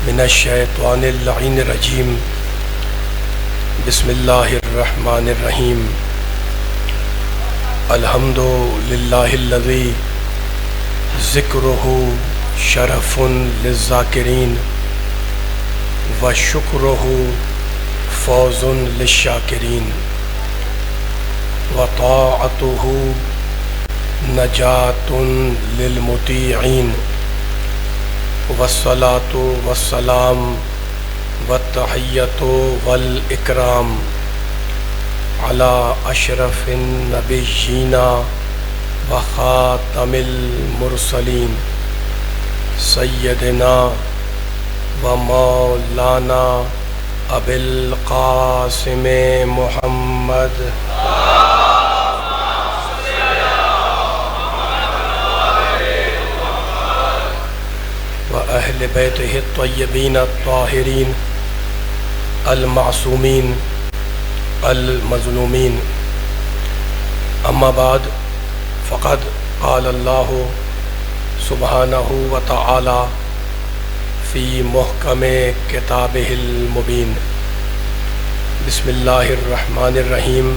من الشیطان اللعین الرجیم بسم اللہ الرحمن الرحیم الحمد للہ الذی ذکرہ شرف للذاکرین وشکرہ فوز للشاکرین وطاعتہ نجات للمطیعین والصلاة والسلام والتحیۃ والاکرام علی اشرف النبیین وخاتم المرسلین سیدنا و مولانا ابی القاسم محمد اہل بیتہ الطیبین الطاہرین المعصومین المظلومین اما بعد فقد قال اللہ سبحانہ وتعالی فی محکم کتابہ المبین بسم اللہ الرحمن الرحیم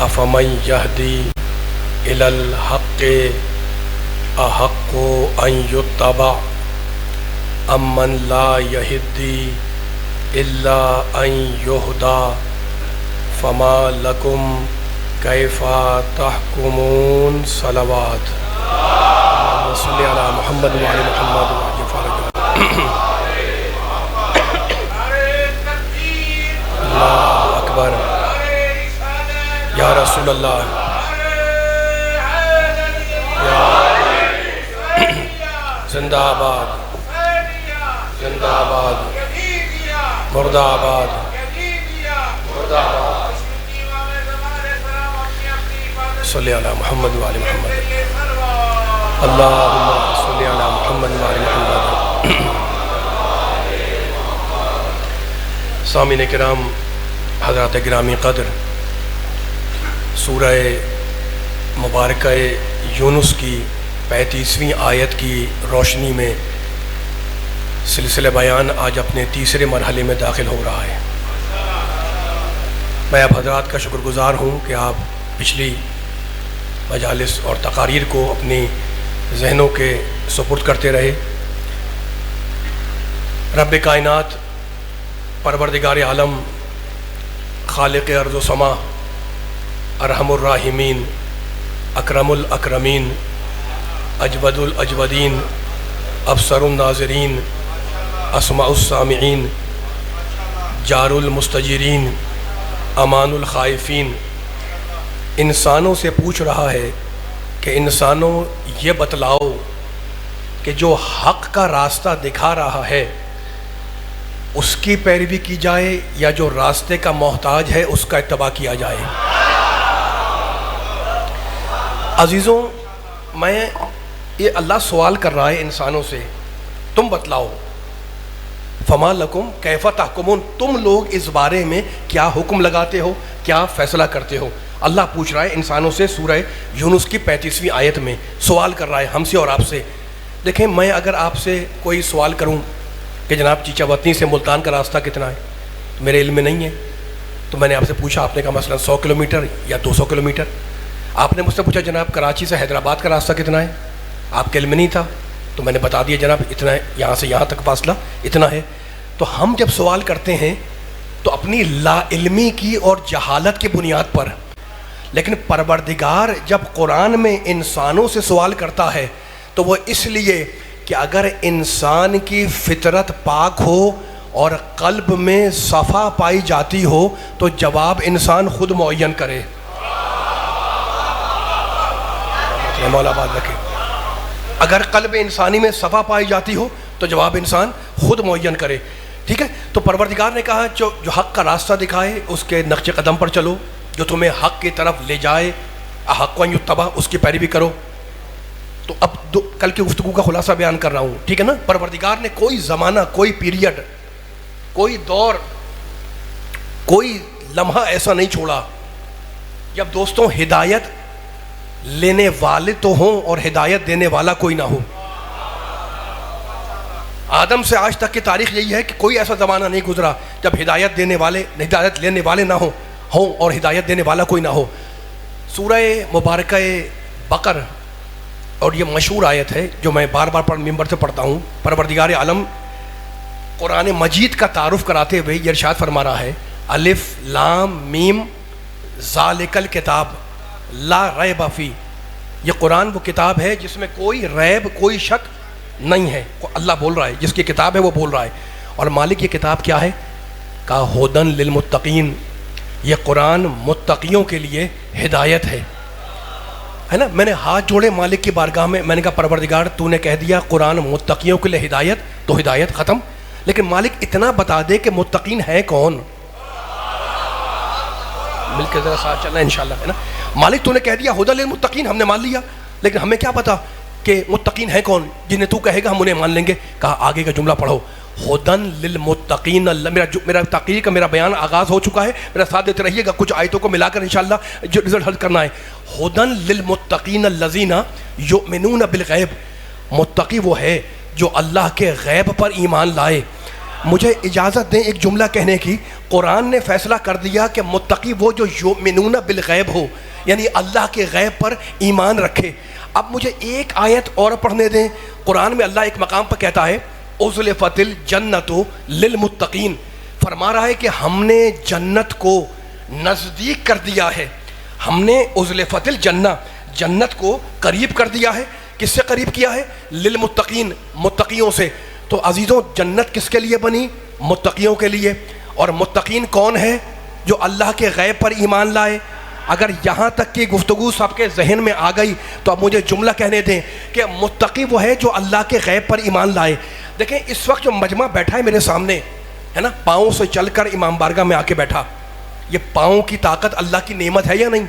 افمن یہدی الی الحق احق ان یتبع امن لا یہدی الا ان یہدا فما لکم کیف تحکمون صلوات اللہم صلی علی محمد وعلی محمد وعلی فارغ اللہ اکبر یا رسول اللہ زندہ آباد زندہ آباد مردہ آباد مردہ آباد صلی علی محمد وعلی محمد اللہم صلی علی محمد وعلی محمد سامعین کرام حضرات گرامی قدر سورہ مبارکہ یونس کی 35ویں آیت کی روشنی میں سلسلہ بیان آج اپنے تیسرے مرحلے میں داخل ہو رہا ہے۔ میں آپ حضرات کا شکر گزار ہوں کہ آپ پچھلی مجالس اور تقاریر کو اپنی ذہنوں کے سپرد کرتے رہے۔ رب کائنات پروردگار عالم خالق ارض و سما ارحم الراحمین اکرم الاکرمین اجود الاجودین ابصر الناظرین اسمع السامعین جار المستجیرین امان الخائفین انسانوں سے پوچھ رہا ہے کہ انسانوں یہ بتلاؤ کہ جو حق کا راستہ دکھا رہا ہے اس کی پیروی کی جائے یا جو راستے کا محتاج ہے اس کا اتباع کیا جائے۔ عزیزوں، میں یہ اللہ سوال کر رہا ہے انسانوں سے، تم بتلاؤ فما لکم کیف تحکمون، تم لوگ اس بارے میں کیا حکم لگاتے ہو، کیا فیصلہ کرتے ہو۔ اللہ پوچھ رہا ہے انسانوں سے سورہ یونس کی 35ویں آیت میں سوال کر رہا ہے ہم سے اور آپ سے۔ دیکھیں، میں اگر آپ سے کوئی سوال کروں کہ جناب چیچا وطنی سے ملتان کا راستہ کتنا ہے، تو میرے علم میں نہیں ہے، تو میں نے آپ سے پوچھا، آپ نے کہا مثلا 100 کلومیٹر یا 200 کلومیٹر۔ آپ نے مجھ سے پوچھا جناب کراچی سے حیدرآباد کا راستہ کتنا ہے، آپ کے علم میں نہیں تھا، تو میں نے بتا دیا جناب اتنا ہے، یہاں سے یہاں تک فاصلہ اتنا ہے۔ تو ہم جب سوال کرتے ہیں تو اپنی لا علمی کی اور جہالت کی بنیاد پر، لیکن پروردگار جب قرآن میں انسانوں سے سوال کرتا ہے تو وہ اس لیے کہ اگر انسان کی فطرت پاک ہو اور قلب میں صفا پائی جاتی ہو تو جواب انسان خود معین کرے۔ مولا بات رکھے، اگر قلب انسانی میں صفا پائی جاتی ہو تو جواب انسان خود معین کرے۔ ٹھیک ہے، تو پروردگار نے کہا جو حق کا راستہ دکھائے اس کے نقش قدم پر چلو، جو تمہیں حق کی طرف لے جائے احق ان یتبع اس کی پیروی کرو۔ تو اب کل کی گفتگو کا خلاصہ بیان کر رہا ہوں، ٹھیک ہے نا۔ پروردگار نے کوئی زمانہ، کوئی پیریڈ، کوئی دور، کوئی لمحہ ایسا نہیں چھوڑا جب دوستوں ہدایت لینے والے تو ہوں اور ہدایت دینے والا کوئی نہ ہو۔ آدم سے آج تک کی تاریخ یہی ہے کہ کوئی ایسا زمانہ نہیں گزرا جب ہدایت دینے والے ہدایت لینے والے نہ ہوں اور ہدایت دینے والا کوئی نہ ہو۔ سورہ مبارکہ بقر، اور یہ مشہور آیت ہے جو میں بار بار ممبر سے پڑھتا ہوں، پروردگار عالم قرآن مجید کا تعارف کراتے ہوئے یہ ارشاد فرما رہا ہے، الف لام میم ذالک الکتاب لا ریب فیہ، یہ قرآن وہ کتاب ہے جس میں کوئی ریب کوئی شک نہیں ہے۔ اللہ بول رہا ہے، جس کی کتاب ہے وہ بول رہا ہے۔ اور مالک یہ کتاب کیا ہے؟ کہا ہدن للمتقین، یہ قرآن متقیوں کے لیے ہدایت ہے نا۔ میں نے ہاتھ جوڑے مالک کی بارگاہ میں نے کہا پروردگار تو نے کہہ دیا قرآن متقیوں کے لیے ہدایت، تو ہدایت ختم، لیکن مالک اتنا بتا دے کہ متقین ہے کون؟ مل کے ذرا ساتھ چلنا انشاءاللہ، ہے نا۔ مالک تو نے کہہ دیا ہدی للمتقین، ہم نے مان لیا، لیکن ہمیں کیا پتا کہ متقین ہیں کون؟ جنہیں تو کہے گا ہم انہیں مان لیں گے۔ کہا آگے کا جملہ پڑھو، ہدن للمتقین۔ میرا تقریر کا میرا بیان آغاز ہو چکا ہے، میرا ساتھ دیتے رہیے گا، کچھ آیتوں کو ملا کر انشاءاللہ جو رزلٹ حل کرنا ہے۔ ہدن للمتقین الذین یؤمنون بالغیب، متقی وہ ہے جو اللہ کے غیب پر ایمان لائے۔ مجھے اجازت دیں ایک جملہ کہنے کی، قرآن نے فیصلہ کر دیا کہ متقی وہ جو یؤمنون بالغیب ہو، یعنی اللہ کے غیب پر ایمان رکھے۔ اب مجھے ایک آیت اور پڑھنے دیں۔ قرآن میں اللہ ایک مقام پر کہتا ہے اُزْلِفَتِ الْجَنَّةُ لِلْمُتَّقِينَ، فرما رہا ہے کہ ہم نے جنت کو نزدیک کر دیا ہے، ہم نے اُزْلِفَتِ الْجَنَّةِ، جنت کو قریب کر دیا ہے۔ کس سے قریب کیا ہے؟ للمتقین، متقیوں سے۔ تو عزیزوں جنت کس کے لیے بنی؟ متقیوں کے لیے۔ اور متقین کون ہے؟ جو اللہ کے غیب پر ایمان لائے۔ اگر یہاں تک کی گفتگو سب کے ذہن میں آ گئی تو اب مجھے جملہ کہنے دیں کہ متقی وہ ہے جو اللہ کے غیب پر ایمان لائے۔ دیکھیں اس وقت جو مجمع بیٹھا ہے میرے سامنے، ہے نا، پاؤں سے چل کر امام بارگاہ میں آ کے بیٹھا، یہ پاؤں کی طاقت اللہ کی نعمت ہے یا نہیں؟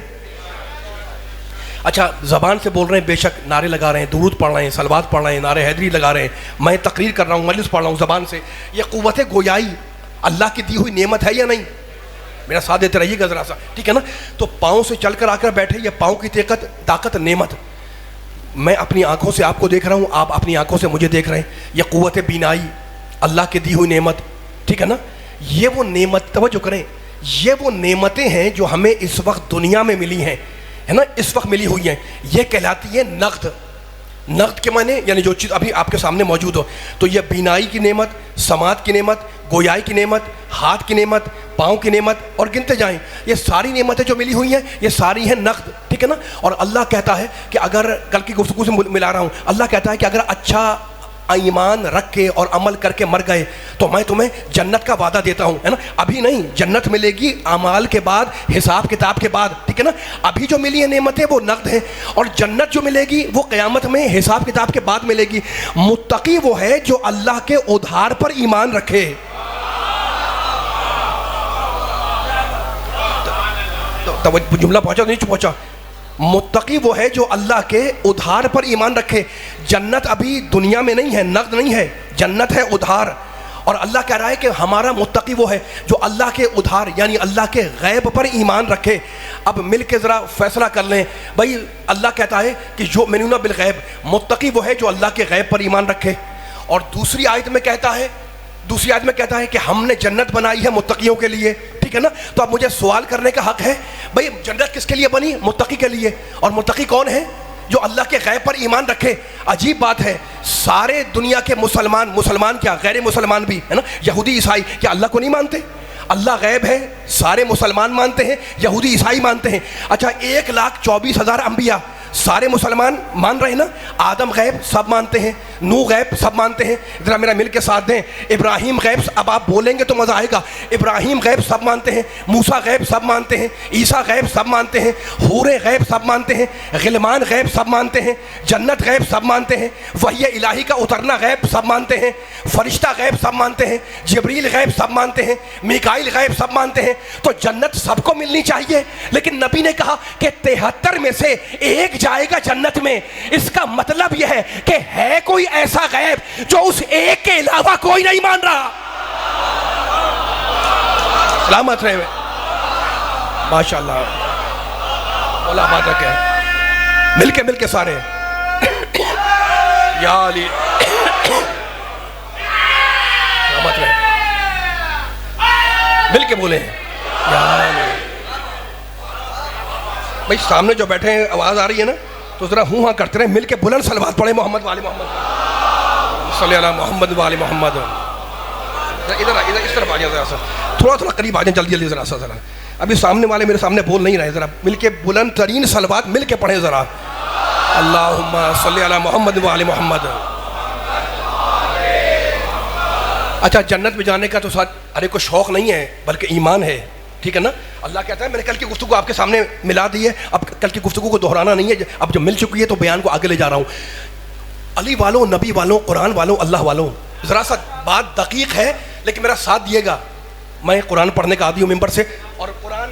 اچھا زبان سے بول رہے ہیں، بے شک نعرے لگا رہے ہیں، درود پڑھ رہے ہیں، صلوات پڑھ رہے ہیں، نعرے حیدری لگا رہے ہیں، میں تقریر کر رہا ہوں، مجلس پڑھ رہا ہوں زبان سے، یہ قوت گویائی اللہ کی دی ہوئی نعمت ہے یا نہیں؟ میرا ساتھ دیتے رہیے گا ذرا سا، ٹھیک ہے نا۔ تو پاؤں سے چل کر آ کر بیٹھے، یہ پاؤں کی طاقت نعمت، میں اپنی آنکھوں سے آپ کو دیکھ رہا ہوں، آپ اپنی آنکھوں سے مجھے دیکھ رہے ہیں، یہ قوت بینائی اللہ کی دی ہوئی نعمت، ٹھیک ہے نا۔ یہ وہ نعمت، توجہ کریں، یہ وہ نعمتیں ہیں جو ہمیں اس وقت دنیا میں ملی ہیں، ہے نا، اس وقت ملی ہوئی ہیں، یہ کہلاتی ہے نقد۔ نقد کے معنی یعنی جو چیز ابھی آپ کے سامنے موجود ہو، تو یہ بینائی کی نعمت، سماعت کی نعمت، گویائی کی نعمت، ہاتھ کی نعمت، پاؤں کی نعمت، اور گنتے جائیں، یہ ساری نعمتیں جو ملی ہوئی ہیں یہ ساری ہیں نقد، ٹھیک ہے نا۔ اور اللہ کہتا ہے کہ اگر کل کی گفتگو سے ملا رہا ہوں، اللہ کہتا ہے کہ اگر اچھا ایمان رکھ کے اور عمل کر کے مر گئے تو میں تمہیں جنت کا وعدہ دیتا ہوں، ہے نا۔ ابھی نہیں، جنت ملے گی اعمال کے بعد، حساب کتاب کے بعد، ٹھیک ہے نا۔ ابھی جو ملی ہیں نعمتیں وہ نقد ہیں، اور جنت جو ملے گی وہ قیامت میں حساب کتاب کے بعد ملے گی۔ متقی وہ ہے جو اللہ کے ادھار پر ایمان رکھے۔ جملہ پہنچا نہیں پہنچا؟ متقی وہ ہے جو اللہ کے ادھار پر ایمان رکھے۔ جنت ابھی دنیا میں نہیں ہے، نقد نہیں ہے، جنت ہے ادھار۔ اور اللہ کہہ رہا ہے کہ ہمارا متقی وہ ہے جو اللہ کے ادھار یعنی اللہ کے غیب پر ایمان رکھے۔ اب مل کے ذرا فیصلہ کر لیں بھائی، اللہ کہتا ہے کہ جو یؤمنون بالغیب، متقی وہ ہے جو اللہ کے غیب پر ایمان رکھے۔ اور دوسری آیت میں کہتا ہے کہ ہم نے جنت بنائی ہے متقیوں کے لیے، ٹھیک ہے نا۔ تو اب مجھے سوال کرنے کا حق ہے، بھئی جنت کس کے لیے بنی؟ متقی کے لیے۔ اور متقی کون ہے؟ جو اللہ کے غیب پر ایمان رکھے۔ عجیب بات ہے، سارے دنیا کے مسلمان کیا غیر مسلمان بھی، ہے نا، یہودی عیسائی، کیا اللہ کو نہیں مانتے؟ اللہ غیب ہے، سارے مسلمان مانتے ہیں، یہودی عیسائی مانتے ہیں۔ اچھا 1,24,000 انبیاء، سارے مسلمان مان رہے ہیں نا۔ آدم غیب سب مانتے ہیں، نوح غیب سب مانتے ہیں، ذرا میرا مل کے ساتھ دیں۔ ابراہیم غیب، اب آپ بولیں گے تو مزہ آئے گا، ابراہیم غیب سب مانتے ہیں، موسیٰ غیب سب مانتے ہیں، عیسیٰ غیب سب مانتے ہیں، حوریں غیب سب مانتے ہیں، غلمان غیب سب مانتے ہیں، جنت غیب سب مانتے ہیں، وحی الہی کا اترنا غیب سب مانتے ہیں، فرشتہ غیب سب مانتے ہیں، جبریل غیب سب مانتے ہیں، میکائیل غیب سب مانتے ہیں۔ تو جنت سب کو ملنی چاہیے، لیکن نبی نے کہا کہ 73 میں سے ایک جائے گا جنت میں۔ اس کا مطلب یہ ہے کہ ہے کوئی ایسا غیب جو اس ایک کے علاوہ کوئی نہیں مان رہا۔ سلامت رہے، ماشاءاللہ، مولا بات رکھے، مل کے سارے یا علی مل کے بولے بھائی سامنے جو بیٹھے ہیں آواز آ رہی ہے نا تو ذرا ہوں ہاں کرتے رہے, مل کے بلند صلوات پڑھیں محمد والے محمد صلی اللہ محمد والے محمد. ادھر اس طرف آ جائیں, ذرا سا تھوڑا تھوڑا قریب آ جائیں, جلدی جلدی ذرا سا ذرا. ابھی سامنے والے میرے سامنے بول نہیں رہے, ذرا مل کے بلند ترین صلوات مل کے پڑھیں ذرا. اللہم صلی علی محمد والے محمد. اچھا جنت میں جانے کا تو ساتھ ارے کو شوق نہیں ہے بلکہ ایمان ہے, ٹھیک ہے نا. اللہ کہتا ہے میں نے کل کی گفتگو آپ کے سامنے ملا دی ہے, اب کل کی گفتگو کو دہرانا نہیں ہے, اب جو مل چکی ہے تو بیان کو آگے لے جا رہا ہوں. علی والوں, نبی والوں, قرآن والوں, اللہ والوں, ذرا سا بات دقیق ہے لیکن میرا ساتھ دیے گا. میں قرآن پڑھنے کا عادی ہوں ممبر سے, اور قرآن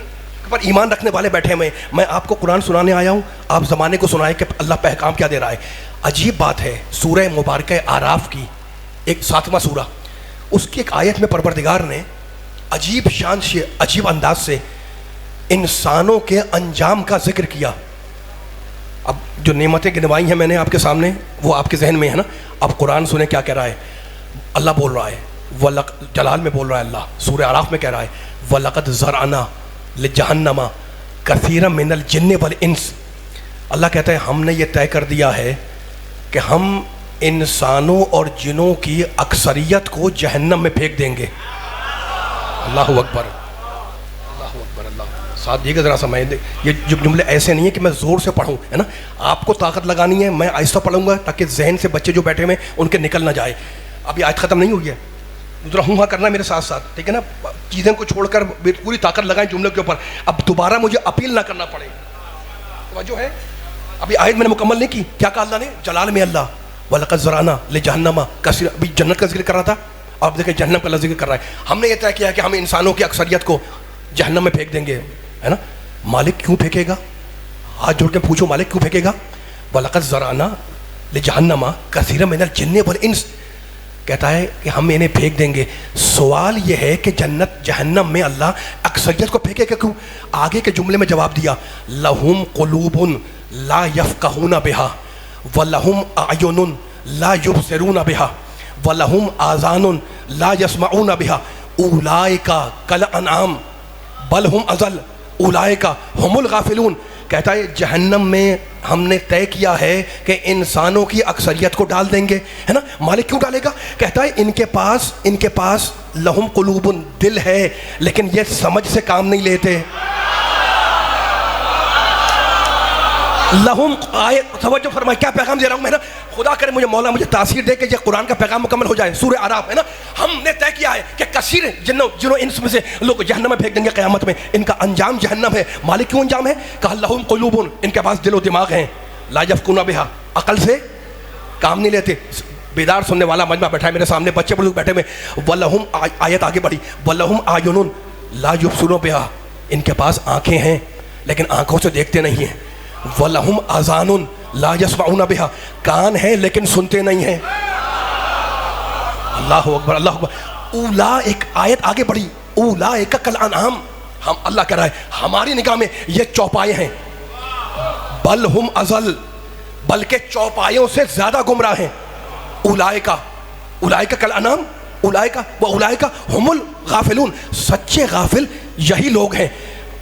پر ایمان رکھنے والے بیٹھے ہوئے, میں آپ کو قرآن سنانے آیا ہوں, آپ زمانے کو سنائیں کہ اللہ پیغام کیا دے رہا ہے. عجیب بات ہے, سورہ مبارکہ آراف کی ایک 7واں سورہ, اس کی ایک آیت میں پروردگار نے عجیب شان سے, عجیب انداز سے انسانوں کے انجام کا ذکر کیا. اب جو نعمتیں گنوائی ہیں میں نے آپ کے سامنے وہ آپ کے ذہن میں ہے نا. اب قرآن سنیں کیا کہہ رہا ہے. اللہ بول رہا ہے, جلال میں بول رہا ہے اللہ, سورہ اعراف میں کہہ رہا ہے وَلَقَدْ زَرْعَنَا لِجَهَنَّمَ كَثِيرًا مِنَ الْجِنِّ وَالْإِنسِ. اللہ کہتا ہے ہم نے یہ طے کر دیا ہے کہ ہم انسانوں اور جنوں کی اکثریت کو جہنم میں پھینک دیں گے. اللہ اکبر, اللہ اکبر, اللہ ساتھ دیے گا ذرا سا. میں یہ جملے ایسے نہیں ہیں کہ میں زور سے پڑھوں, ہے نا, آپ کو طاقت لگانی ہے. میں آہستہ پڑھوں گا تاکہ ذہن سے بچے جو بیٹھے ہوئے ان کے نکل نہ جائے. ابھی آیت ختم نہیں ہوئی ہے, ذرا ہوں ہاں کرنا میرے ساتھ ساتھ, ٹھیک ہے نا. چیزیں کو چھوڑ کر پوری طاقت لگائیں جملے کے اوپر, اب دوبارہ مجھے اپیل نہ کرنا پڑے. توجہ ہے, ابھی آیت میں نے مکمل نہیں کی. کیا کہا اللہ نے جلال میں, اللہ وَلَقَدْ زَرْعَنَا لِجَهَنَّمَ كَثِيرًا, ابھی جنت کا ذکر کر رہا تھا, آپ دیکھیں جہنم کا ذکر کر رہا ہے. ہم نے یہ طے کیا کہ ہم انسانوں کی اکثریت کو جہنم میں پھینک دیں گے, ہے نا. مالک کیوں پھینکے گا, ہاتھ جوڑ کے پوچھو مالک کیوں پھینکے گا. وَلَقَدْ زَرْعَنَا لِجَهَنَّمَ كَثِيرًا مِنَ الْجِنِّ وَالْإِنسِ, کہتا ہے کہ ہم انہیں پھینک دیں گے. سوال یہ ہے کہ جنت جہنم میں اللہ اکثریت کو پھینکے گا کیوں. آگے کے جملے میں جواب دیا لَهُمْ قُلُوبٌ لَا يَفْقَهُونَ بِهَا وَلَهُمْ أَعْيُنٌ لَا يُبْصِرُونَ بِهَا وَلَهُمْ آذَانٌ لَا يَسْمَعُونَ بِهَا أُولَٰئِكَ كَالْأَنْعَامِ بَلْ هُمْ أَضَلُّ أُولَٰئِكَ هُمُ الْغَافِلُونَ. کہتا ہے جہنم میں ہم نے طے کیا ہے کہ انسانوں کی اکثریت کو ڈال دیں گے, ہے نا. مالک کیوں ڈالے گا, کہتا ہے ان کے پاس لہم قلوب, دل ہے لیکن یہ سمجھ سے کام نہیں لیتے. لہم آیت توجہ فرمائے, کیا پیغام دے رہا ہوں میں نا. خدا کرے مجھے مولا مجھے تاثیر دے کہ یہ قرآن کا پیغام مکمل ہو جائے. سورہ اعراف ہے نا, ہم نے طے کیا ہے کہ کثیر جنوں انس میں سے لوگ جہنم میں پھینک دیں گے قیامت میں, ان کا انجام جہنم ہے. مالک کیوں انجام ہے, کہا لہم قلوب, ان کے پاس دل و دماغ ہیں, لا یفقہون بہا, عقل سے کام نہیں لیتے. بیدار سننے والا مجمع بیٹھا ہے میرے سامنے, بچے بڑے بیٹھے ہوئے. وَلَهُمْ, آیت آگے بڑھی, وَلَهُمْ أَعْيُنٌ لَا يُبْصِرُونَ بِهَا, ان کے پاس آنکھیں ہیں لیکن آنکھوں سے دیکھتے نہیں ہیں. وَلَهُمْ آذَانٌ لَا يَسْمَعُونَ بِهَا, کان ہیں لیکن سنتے نہیں ہیں. اللہ اکبر, اللہ اکبر. اولئک, آیت آگے بڑھی, اولئک کالانعام, ہم اللہ کہہ رہا ہے ہماری نگاہ میں یہ چوپائے ہیں. بل ہم اضل, بلکہ چوپایوں سے زیادہ گمراہ ہیں. اولئک کالانعام اولئک واولئک هم الغافلون, سچے غافل یہی لوگ ہیں.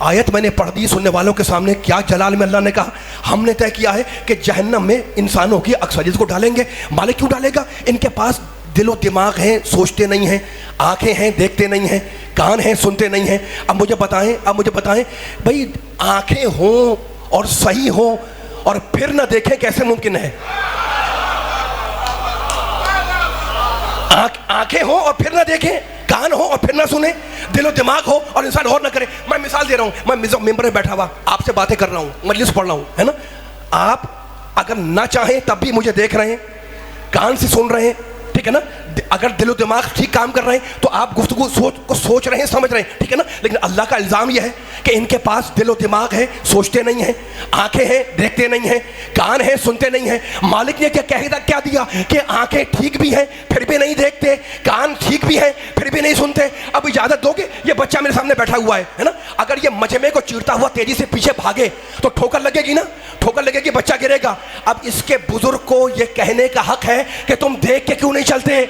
آیت میں نے پڑھ دی سننے والوں کے سامنے, کیا جلال میں اللہ نے کہا ہم نے طے کیا ہے کہ جہنم میں انسانوں کی اکثریت کو ڈالیں گے. مالک کیوں ڈالے گا, ان کے پاس دل و دماغ ہیں, سوچتے نہیں ہیں, آنکھیں ہیں دیکھتے نہیں ہیں, کان ہیں سنتے نہیں ہیں. اب مجھے بتائیں بھائی آنکھیں ہوں اور صحیح ہوں اور پھر نہ دیکھیں کیسے ممکن ہے. آنکھیں ہوں اور پھر نہ دیکھیں, کان ہو اور پھر نہ سنیں, دل و دماغ ہو اور انسان اور نہ کرے. میں مثال دے رہا ہوں, میں ممبر میں بیٹھا ہوا آپ سے باتیں کر رہا ہوں, مجلس پڑھ رہا ہوں, ہے نا. آپ اگر نہ چاہیں تب بھی مجھے دیکھ رہے ہیں, کان سے سن رہے ہیں, ٹھیک ہے نا. اگر دل و دماغ ٹھیک کام کر رہے ہیں تو آپ گفتگو سوچ رہے ہیں, سمجھ رہے ہیں, ٹھیک ہے نا. لیکن اللہ کا الزام یہ ہے کہ ان کے پاس دل و دماغ ہے, سوچتے نہیں ہیں, آنکھیں ہیں دیکھتے نہیں ہیں, کان ہیں سنتے نہیں ہیں. مالک نے کیا دیا کہ آنکھیں ٹھیک بھی ہیں پھر بھی نہیں دیکھتے, کان ٹھیک بھی ہیں پھر بھی نہیں سنتے. اب اجازت دو گے, یہ بچہ میرے سامنے بیٹھا ہوا ہے نا, اگر یہ مجمع کو چیرتا ہوا تیزی سے پیچھے بھاگے تو ٹھوکر لگے گی نا, ٹھوکر لگے گی, بچہ گرے گا. اب اس کے بزرگ کو یہ کہنے کا حق ہے کہ تم دیکھ کے کیوں نہیں چلتے.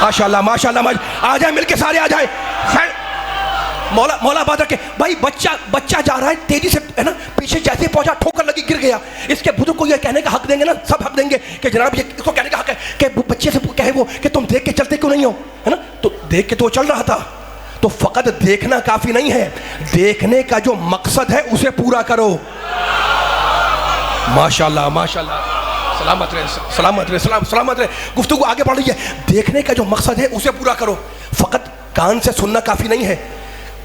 ماشاءاللہ ماشاءاللہ، آ جائیں مل کے سارے آ جائیں. مولا آباد رکھے. بھائی بچہ جا رہا ہے تیزی سے ہے نا، پیچھے جیسے پہنچا ٹھوکر لگی گر گیا. اس کے بزرگ کو یہ کہنے کا حق دیں گے نا، سب حق دیں گے کہ جناب یہ اس کو کہنے کا حق ہے کہ بچے سے کہے وہ کہ تم دیکھ کے چلتے کیوں نہیں ہو، ہے نا. تو دیکھ کے تو وہ چل رہا تھا. تو فقط دیکھنا کافی نہیں ہے، دیکھنے کا جو مقصد ہے اسے پورا کرو. ماشاءاللہ ماشاءاللہ، سلامت رہے سلامت رہے سلامت رہے. گفتگو آگے بڑھ رہی ہے. دیکھنے کا جو مقصد ہے اسے پورا کرو. فقط کان سے سننا کافی نہیں ہے،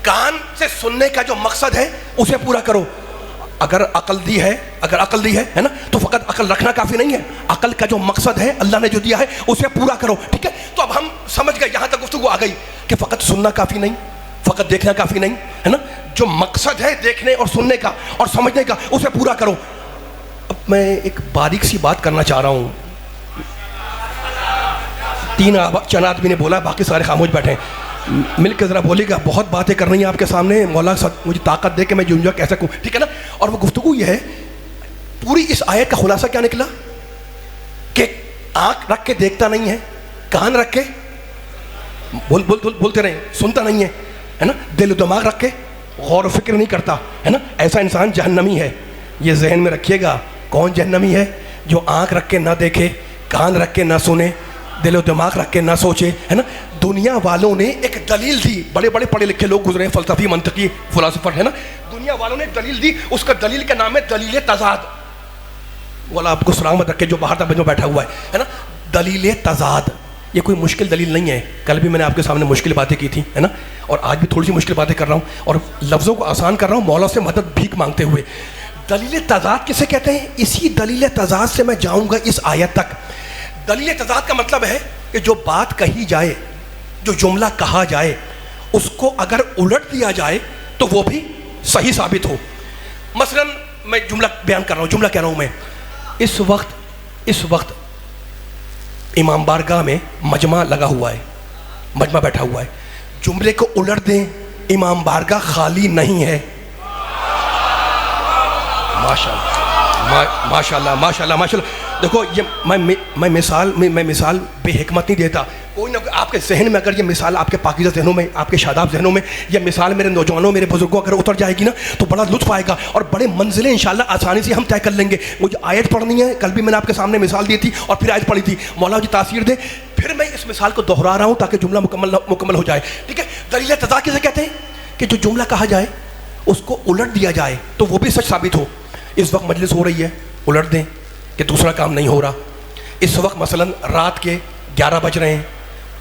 کان سے سننے کا جو مقصد ہے اسے پورا کرو. اگر عقل دی ہے نا، تو فقط عقل رکھنا کافی نہیں ہے، عقل کا جو مقصد ہے اللہ نے جو دیا ہے اسے پورا کرو. ٹھیک ہے، تو اب ہم سمجھ گئے، یہاں تک گفتگو آ گئی کہ فقط سننا کافی نہیں، فقط دیکھنا کافی نہیں ہے نا، جو مقصد ہے دیکھنے اور سننے کا اور سمجھنے کا اسے پورا کرو. اب میں ایک باریک سی بات کرنا چاہ رہا ہوں. 3 آدمی نے بولا، باقی سارے خاموش بیٹھے ہیں. مل کے ذرا بولے گا، بہت باتیں کرنی ہیں آپ کے سامنے. مولا مجھے طاقت دے کہ میں جو کہہ سکوں. ٹھیک ہے نا. اور وہ گفتگو یہ ہے، پوری اس آیت کا خلاصہ کیا نکلا کہ آنکھ رکھ کے دیکھتا نہیں ہے، کان رکھ کے بولتے رہیں سنتا نہیں ہے نا، دل و دماغ رکھ کے غور و فکر نہیں کرتا ہے نا، ایسا انسان جہنمی ہے. یہ ذہن میں رکھیے گا. کون جہنمی ہے؟ جو آنکھ رکھ کے نہ دیکھے، کان رکھ کے نہ سنے، دل و دماغ رکھ کے نہ سوچے ہے نا. دنیا والوں نے ایک دلیل دی، بڑے بڑے پڑھے لکھے لوگ گزرے، فلسفی منطقی فلاسفر ہے نا. دنیا والوں نے ایک دلیل دی، اس کا دلیل کا نام ہے دلیل تضاد. والا آپ کو سلامت رکھے جو باہر تک بیٹھا ہوا ہے نا. دلیل تضاد یہ کوئی مشکل دلیل نہیں ہے. کل بھی میں نے آپ کے سامنے مشکل باتیں کی تھی ہے نا، اور آج بھی تھوڑی سی مشکل باتیں کر رہا ہوں اور لفظوں کو آسان کر رہا ہوں مولا سے مدد بھیک مانگتے ہوئے. دلیل تضاد کسے کہتے ہیں؟ اسی دلیل تضاد سے میں جاؤں گا اس آیت تک. دلیل تضاد کا مطلب ہے کہ جو بات کہی جائے، جو جملہ کہا جائے، اس کو اگر الٹ دیا جائے تو وہ بھی صحیح ثابت ہو. مثلا میں جملہ بیان کر رہا ہوں، جملہ کہہ رہا ہوں میں. اس وقت امام بارگاہ میں مجمع لگا ہوا ہے، مجمع بیٹھا ہوا ہے. جملے کو الٹ دیں، امام بارگاہ خالی نہیں ہے. ماشاءاللہ ماشاءاللہ ماشاءاللہ. دیکھو یہ میں مثال بے حکمت نہیں دیتا. کوئی نہ آپ کے ذہن میں اگر یہ مثال، آپ کے پاکیزہ ذہنوں میں، آپ کے شاداب ذہنوں میں یہ مثال میرے نوجوانوں، میرے بزرگوں اگر اتر جائے گی نا تو بڑا لطف آئے گا اور بڑے منزلیں انشاءاللہ آسانی سے ہم طے کر لیں گے. مجھے آیت پڑھنی ہے، کل بھی میں نے آپ کے سامنے مثال دی تھی اور پھر آیت پڑھی تھی. مولا جی تاثیر دے. پھر میں اس مثال کو دہرا رہا ہوں تاکہ جملہ مکمل ہو جائے. ٹھیک ہے. دلیل تضاد کسے کہتے ہیں؟ کہ جو جملہ کہا جائے اس کو الٹ دیا جائے تو وہ بھی سچ ثابت ہو. اس وقت مجلس ہو رہی ہے، الٹ دیں کہ دوسرا کام نہیں ہو رہا. اس وقت مثلا رات کے 11 بج رہے ہیں،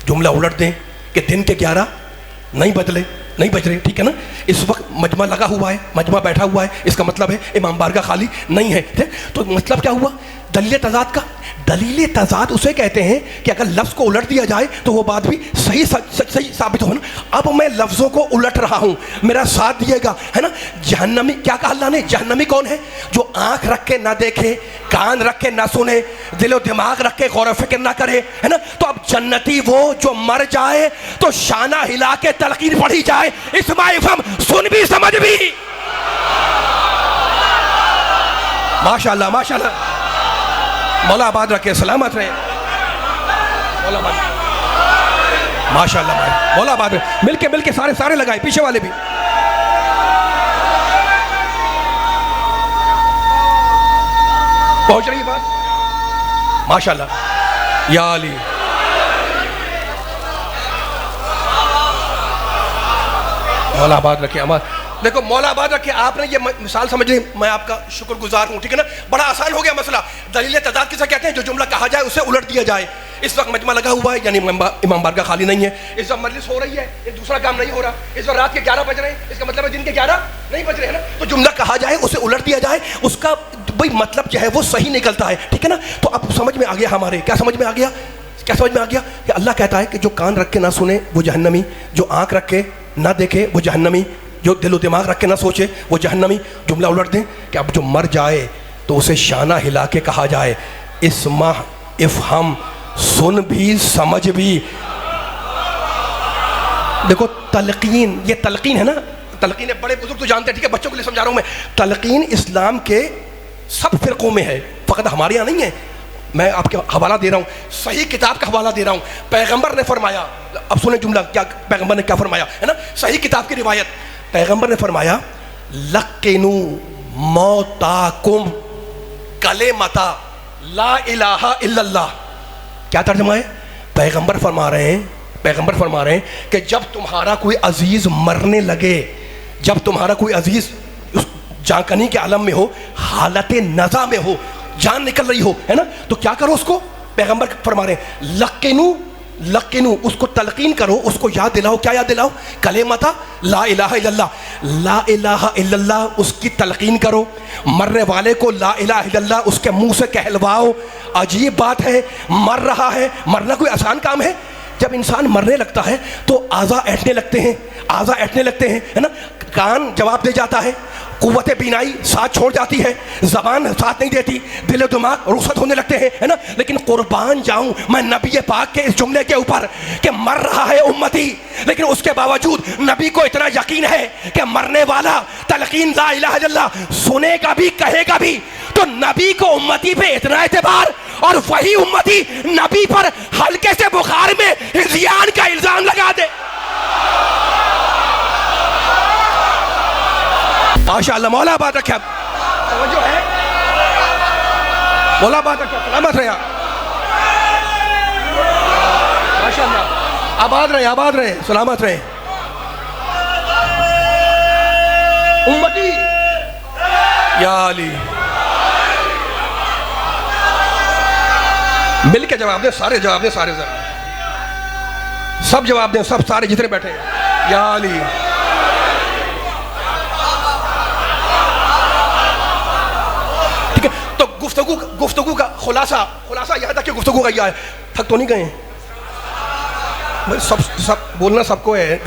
جملہ الٹ دیں کہ دن کے 11 نہیں بج رہے. ٹھیک ہے نا. اس وقت مجمع لگا ہوا ہے، مجمع بیٹھا ہوا ہے، اس کا مطلب ہے امام بارگاہ خالی نہیں ہے. تو مطلب کیا ہوا دلیل تضاد کا؟ دلیل تضاد اسے کہتے ہیں کہ اگر لفظ کو الٹ دیا جائے تو وہ بات بھی صحیح ثابت ہو نا. اب میں لفظوں کو الٹ رہا ہوں، میرا ساتھ دیے گا ہے نا. جہنمی کیا کہا اللہ نے؟ جہنمی کون ہے؟ جو آنکھ رکھ کے نہ دیکھے، کان رکھ کے نہ سنے، دل و دماغ رکھ کے غور و فکر نہ کرے ہے نا. تو اب جنتی وہ جو مر جائے تو شانہ ہلا کے تلقین پڑھی جائے، اسمع فہم، سن بھی سمجھ بھی. ماشاءاللہ ماشاءاللہ. مولا آباد رکھے، سلامت رہے. مولا آباد ماشاءاللہ. مولا آباد مل کے سارے لگائے، پیچھے والے بھی. پہنچ رہی بات ماشاءاللہ. یا علی مولا آباد رکھے. دیکھو مولا آباد رکھے. آپ نے یہ مثال سمجھ لی، میں آپ کا شکر گزار ہوں. ٹھیک ہے نا. بڑا آسان ہو گیا مسئلہ. دلیل تضاد کسے کہتے ہیں؟ جو جملہ کہا جائے اسے الٹ دیا جائے. اس وقت مجمع لگا ہوا ہے یعنی امام بارگاہ خالی نہیں ہے. اس وقت مجلس ہو رہی ہے، ایک دوسرا کام نہیں ہو رہا. اس وقت رات کے 11 بج رہے ہیں، اس کا مطلب ہے دن کے 11 نہیں بج رہے ہیں نا. تو جملہ کہا جائے اسے الٹ دیا جائے، اس کا بھائی مطلب جو ہے وہ صحیح نکلتا ہے. ٹھیک ہے نا. تو اب سمجھ میں آ گیا ہمارے. کیا سمجھ میں آ گیا کہ اللہ کہتا ہے کہ جو کان رکھ کے نہ سنے وہ جہنمی، جو آنکھ رکھ کے نہ دیکھے وہ جہنمی، جو دل و دماغ رکھ کے نہ سوچے وہ جہنمی. جملہ الٹ دیں کہ اب جو مر جائے تو اسے شانہ ہلا کے کہا جائے، اسمع افہم، سن بھی سمجھ بھی. دیکھو تلقین، یہ تلقین ہے نا. تلقین بڑے بزرگ تو جانتے ہیں. ٹھیک ہے. بچوں کے لیے سمجھا رہا ہوں میں. تلقین اسلام کے سب فرقوں میں ہے، فقط ہمارے یہاں نہیں ہے. میں آپ کے حوالہ دے رہا ہوں, صحیح کتاب کا حوالہ دے رہا ہوں. پیغمبر نے فرمایا, اب سنیں جملہ کیا پیغمبر نے کیا فرمایا ہے نا, صحیح کتاب کی روایت. پیغمبر نے فرمایا لقنوا موتاکم کلمۃ لا الہ الا اللہ. کیا ترجمہ ہے؟ پیغمبر فرما رہے ہیں کہ جب تمہارا کوئی عزیز مرنے لگے, جب تمہارا کوئی عزیز جانکنی کے عالم میں ہو, حالت نزع میں ہو, جان نکل رہی ہو, ہے نا, تو کیا کرو اس کو؟ پیغمبر فرما رہے ہیں لقنو, اس کو تلقین کرو, اس کو یاد دلاؤ. کیا یاد دلاؤ؟ کلمۃ لا الہ الا اللہ, لا الہ الا اللہ اس کی تلقین کرو. مرنے والے کو لا الہ الا اللہ اس کے منہ سے کہلواؤ. عجیب بات ہے, مر رہا ہے, مرنا کوئی آسان کام ہے؟ جب انسان مرنے لگتا ہے تو اعضاء ایٹھنے لگتے ہیں, ہے نا, کان جواب دے جاتا ہے, قوت بینائی ساتھ چھوڑ جاتی ہے, زبان ساتھ نہیں دیتی, دل و دماغ رخصت ہونے لگتے ہیں, ہے نا. لیکن قربان جاؤں میں نبی پاک کے اس جملے کے اوپر کہ مر رہا ہے امتی, لیکن اس کے باوجود نبی کو اتنا یقین ہے کہ مرنے والا تلقین لا الہ الا اللہ سنے گا بھی, کہے گا بھی. تو نبی کو امتی پہ اتنا اعتبار, اور وہی امتی نبی پر ہلکے سے بخار میں ہذیان کا الزام لگا دے. ماشاءاللہ, مولا بات رکھے, توجہ ہے, مولا بات رکھے, سلامت رہے, ماشاءاللہ, آباد رہے, سلامت رہے. امتی یا علی, مل کے جواب دیں, سارے جواب دیں, سارے سب جواب دیں, سب سارے جتنے بیٹھے ہیں. یا علی, ٹھیک ہے. تو گفتگو کا خلاصہ یہ تھا کہ گفتگو کا یہ ہے. تھک تو نہیں گئے؟ سب بولنا سب کو ہے,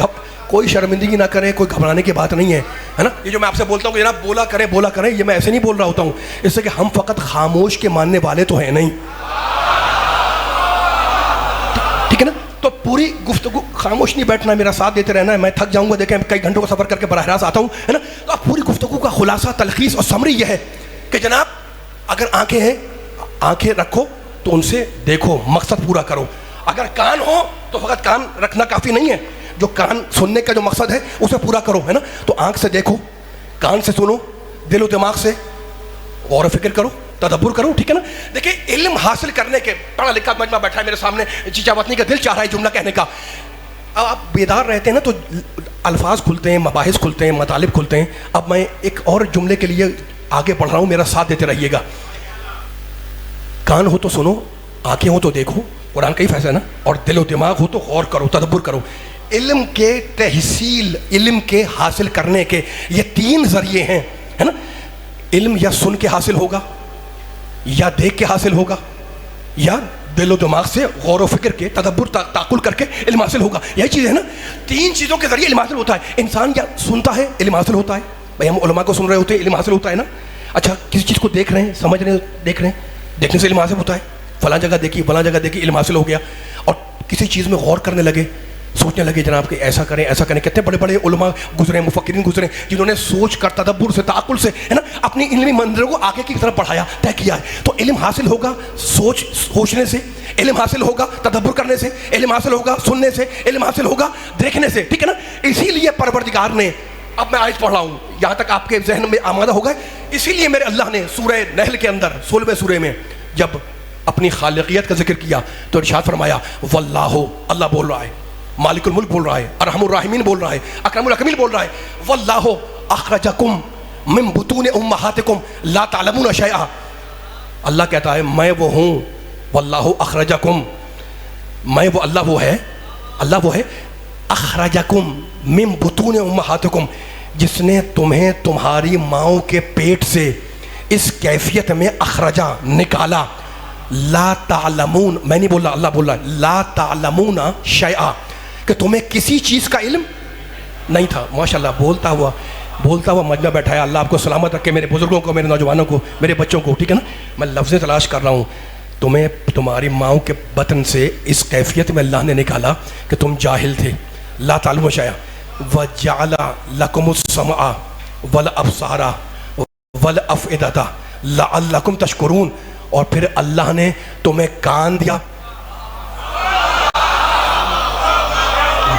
کوئی شرمندگی نہ کرے, کوئی گھبرانے کی بات نہیں ہے, ہے نا. یہ جو میں آپ سے بولتا ہوں کہ جناب بولا کریں, یہ میں ایسے نہیں بول رہا ہوتا ہوں, اس سے کہ ہم فقط خاموش کے ماننے والے تو ہیں نہیں, ٹھیک ہے نا. تو پوری گفتگو خاموش نہیں بیٹھنا, میرا ساتھ دیتے رہنا ہے. میں تھک جاؤں گا, دیکھیں کئی گھنٹوں کا سفر کر کے براہ راست آتا ہوں, ہے نا. تو اب پوری گفتگو کا خلاصہ, تلخیص اور سمری یہ ہے کہ جناب اگر آنکھیں ہیں, آنکھیں رکھو تو ان سے دیکھو, مقصد پورا کرو. اگر کان ہو تو فقط کان رکھنا کافی نہیں ہے, جو کان سننے کا جو مقصد ہے اسے پورا کرو, ہے نا. تو آنکھ سے دیکھو, کان سے سنو, دل و دماغ سے غور و فکر کرو, تدبر کرو, ٹھیک ہے نا. دیکھیں علم حاصل کرنے کے, پڑھا لکھا مجمع بیٹھا ہے میرے سامنے, چیچا وطنی کا دل چاہ رہا ہے جملہ کہنے کا. اب آپ بیدار رہتے ہیں نا تو الفاظ کھلتے ہیں, مباحث کھلتے ہیں, مطالب کھلتے ہیں. اب میں ایک اور جملے کے لیے آگے بڑھ رہا ہوں, میرا ساتھ دیتے رہیے گا. کان ہو تو سنو, آنکھیں ہو تو دیکھو, قرآن کا ہی فیصلہ ہے نا, اور دل و دماغ ہو تو غور کرو, تدبر کرو. علم کے تحصیل, علم کے حاصل کرنے کے یہ 3 ذریعے ہیں, ہے نا. علم یا سن کے حاصل ہوگا, یا دیکھ کے حاصل ہوگا, یا دل و دماغ سے غور و فکر کے, تدبر تعقل کر کے علم حاصل ہوگا. یہی چیز ہے نا, 3 چیزوں کے ذریعے علم حاصل ہوتا ہے. انسان یا سنتا ہے, علم حاصل ہوتا ہے. بھائی ہم علماء کو سن رہے ہوتے ہیں, علم حاصل ہوتا ہے نا. اچھا کسی چیز کو دیکھ رہے ہیں, سمجھ رہے ہیں, دیکھ رہے ہیں, دیکھنے سے علم حاصل ہوتا ہے. فلاں جگہ دیکھی, فلاں جگہ دیکھی, علم حاصل ہو گیا. اور کسی چیز میں غور کرنے لگے, سوچنے لگے جناب کہ ایسا کریں ایسا کریں. کتنے بڑے بڑے علماء گزرے, مفکرین گزرے, جنہوں نے سوچ کر, تدبر سے, تعقل سے, ہے نا, اپنی علمی منظروں کو آگے کی طرف بڑھایا, طے کیا ہے. تو علم حاصل ہوگا سوچنے سے, علم حاصل ہوگا تدبر کرنے سے, علم حاصل ہوگا سننے سے, علم حاصل ہوگا دیکھنے سے, ٹھیک ہے نا. اسی لیے پروردگار نے, اب میں آیت پڑھ رہا ہوں, یہاں تک آپ کے ذہن میں آمادہ ہوگا, اسی لیے میرے اللہ نے سورہ نحل کے اندر 16ویں سورے میں جب اپنی خالقیت کا ذکر کیا تو ارشاد فرمایا واللہ, اللہ بول رہا ہے, مالک الملک بول رہا ہے, ارحم الراحمین بول رہا ہے, اکرم الاکرمین بول رہا ہے, واللہ اخرجکم من بطون امہاتکم لا تعلمون شیئا. اللہ کہتا ہے میں وہ ہوں, واللہ اخرجکم, میں وہ, اللہ وہ ہے اخرجکم من بطون امہاتکم, جس نے تمہیں تمہاری ماؤں کے پیٹ سے اس کیفیت میں اخرجا, نکالا. لا تعلمون, میں نہیں بول رہا, اللہ بول رہا ہے, لا تعلمون شیئا, کہ تمہیں کسی چیز کا علم نہیں تھا. ماشاءاللہ, بولتا ہوا مجمع بیٹھا ہے. اللہ آپ کو سلامت رکھے, میرے بزرگوں کو, میرے نوجوانوں کو, میرے بچوں کو, ٹھیک ہے نا. میں لفظیں تلاش کر رہا ہوں. تمہیں تمہاری ماؤں کے بطن سے اس کیفیت میں اللہ نے نکالا کہ تم جاہل تھے. لا تعلمون شیئا وجعل لکم السمع والابصار والافئدۃ لعلکم تشکرون. اور پھر اللہ نے تمہیں کان دیا.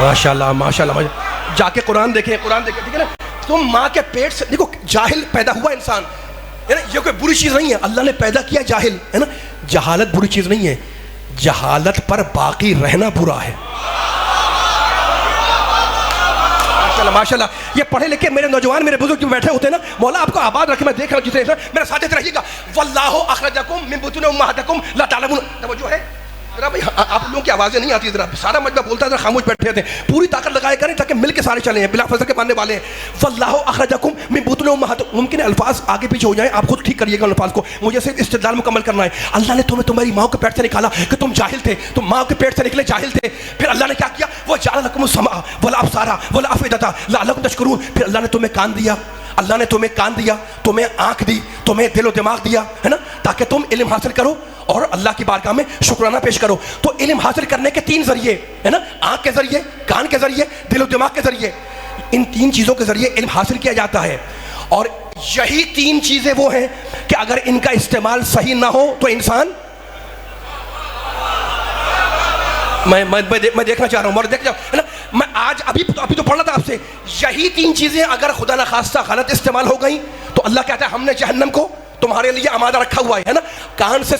ماشاءاللہ ماشاءاللہ. جا کے قرآن دیکھیں, قرآن دیکھیں, ٹھیک ہے نا. تم ماں کے پیٹ سے, دیکھو جاہل پیدا ہوا انسان ہے نا, یہ کوئی بری چیز نہیں ہے, اللہ نے پیدا کیا جاہل ہے نا. جہالت بری چیز نہیں ہے, جہالت پر باقی رہنا برا ہے. ماشاءاللہ ماشاءاللہ. یہ پڑھے لکھے میرے نوجوان, میرے بزرگ جو بیٹھے ہوتے ہیں نا, مولا آپ کو آباد رکھے. میں دیکھ رہا ہوں جتنے میرے ساتھ رہیے گا. واللہ اخرجکم من بطون امہاتکم لا تعلمون. توجہ ہے ذرا بھائی, آپ لوگوں کی آوازیں نہیں آتی, ذرا سارا مجمع بولتا ہے, ذرا خاموش بیٹھے تھے. پوری طاقت لگائے کریں تاکہ مل کے سارے چلیں ہیں, بلا فضل کے ماننے والے ہیں. واللہ اخرجکم من بطون امہاتکم. ممکن ہے الفاظ آگے پیچھے ہو جائیں, آپ خود ٹھیک کریے گا الفاظ کو, مجھے صرف استدلال مکمل کرنا ہے. اللہ نے تمہیں تمہاری ماں کے پیٹ سے نکالا کہ تم جاہل تھے, تم ماں کے پیٹ سے نکلے جاہل تھے. پھر اللہ نے کیا کیا, وہ جعل لکم السمع والابصار والافئدۃ لعلکم تشکرون. پھر اللہ نے تمہیں کان دیا, اللہ نے تمہیں کان دیا, تمہیں آنکھ دی, تمہیں دل و دماغ دیا ہے نا, تاکہ تم علم حاصل کرو اور اللہ کی بارگاہ میں شکرانہ پیش کرو. تو علم حاصل کرنے کے 3 ذریعے ہے نا, آنکھ کے ذریعے, کان کے ذریعے, دل و دماغ کے ذریعے. ان 3 چیزوں کے ذریعے علم حاصل کیا جاتا ہے. اور یہی 3 چیزیں وہ ہیں کہ اگر ان کا استعمال صحیح نہ ہو تو انسان, میں دیکھنا چاہ رہا ہوں, دیکھ جاؤ ہے نا. میں آج ابھی تو پڑھ رہا تھا آپ سے, یہی 3 چیزیں اگر خدا نخواستہ غلط استعمال ہو گئیں تو اللہ کہتا ہے ہم نے جہنم کو تمہارے لیے آمادہ رکھا ہوا ہے نا. کان سے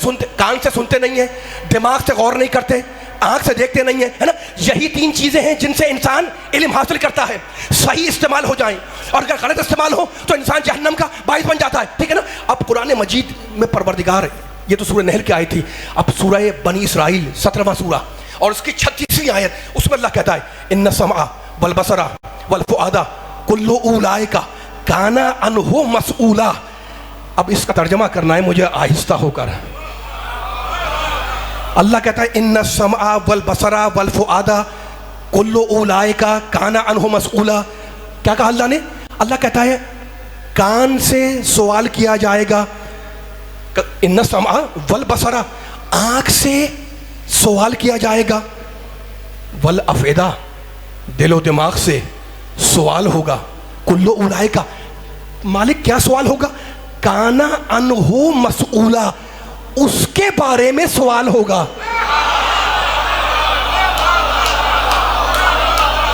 سنتے نہیں ہیں, دماغ سے غور نہیں کرتے, آنکھ سے دیکھتے نہیں ہیں ہے نا. یہی 3 چیزیں ہیں جن سے انسان علم حاصل کرتا ہے. صحیح استعمال ہو جائیں, اور اگر غلط استعمال ہو تو انسان جہنم کا باعث بن جاتا ہے, ٹھیک ہے نا. اب قرآن مجید میں پروردگار, یہ تو سورہ نحل کی آیت تھی, اب سورہ بنی اسرائیل 17واں سورہ اور اس کی 36ویں آیت, اس میں اللہ کہتا ہے ان السمع والبصر والفؤاد کل اولئک کان عنہ مسئولا. اب اس کا ترجمہ کرنا ہے مجھے آہستہ ہو کر. اللہ کہتا ہے ان السمع والبصر والفؤاد کل اولئک کان عنہ مسئولا. کیا کہا اللہ نے؟ اللہ کہتا ہے کان سے سوال کیا جائے گا, ان السمع والبصر, آنکھ سے سوال کیا جائے گا, والافئدہ, دل و دماغ سے سوال ہوگا, کل اولئک, مالک کیا سوال ہوگا؟ کانا عنہ مسئولا, اس کے بارے میں سوال ہوگا.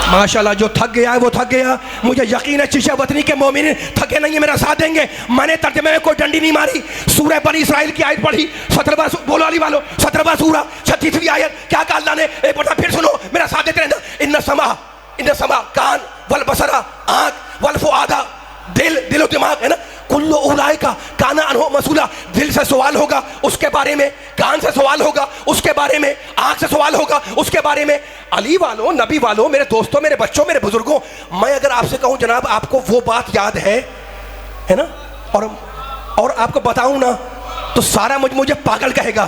ماشاءاللہ, جو تھک گیا ہے وہ تھک گیا. مجھے یقین ہے چشہ وطنی کے مومنین تھکے نہیں ہیں, میرا ساتھ دیں گے. میں نے ترجمے میں کوئی ڈنڈی نہیں ماری. سورہ بنی اسرائیل کی آیت پڑھی, 17واں, بولو علی والو, 17واں سورہ 36ویں آیت. کیا کہا اللہ نے؟ ایک بار پھر سنو, میرا ساتھ دیتے رہنا. ان السمع کان, والبصر آنکھ, والفؤاد دل و دماغ ہے نا, کل اولئک کان عنہ مسئولا. دل سے سوال ہوگا اس کے بارے میں, کان سے سوال ہوگا اس کے بارے میں, آنکھ سے سوال ہوگا اس کے بارے میں. علی والوں, نبی والوں, میرے دوستوں, میرے بچوں, میرے بزرگوں, میں اگر آپ سے کہوں جناب آپ کو وہ بات یاد ہے نا, اور آپ کو بتاؤں نا تو سارا مجھے پاگل کہے گا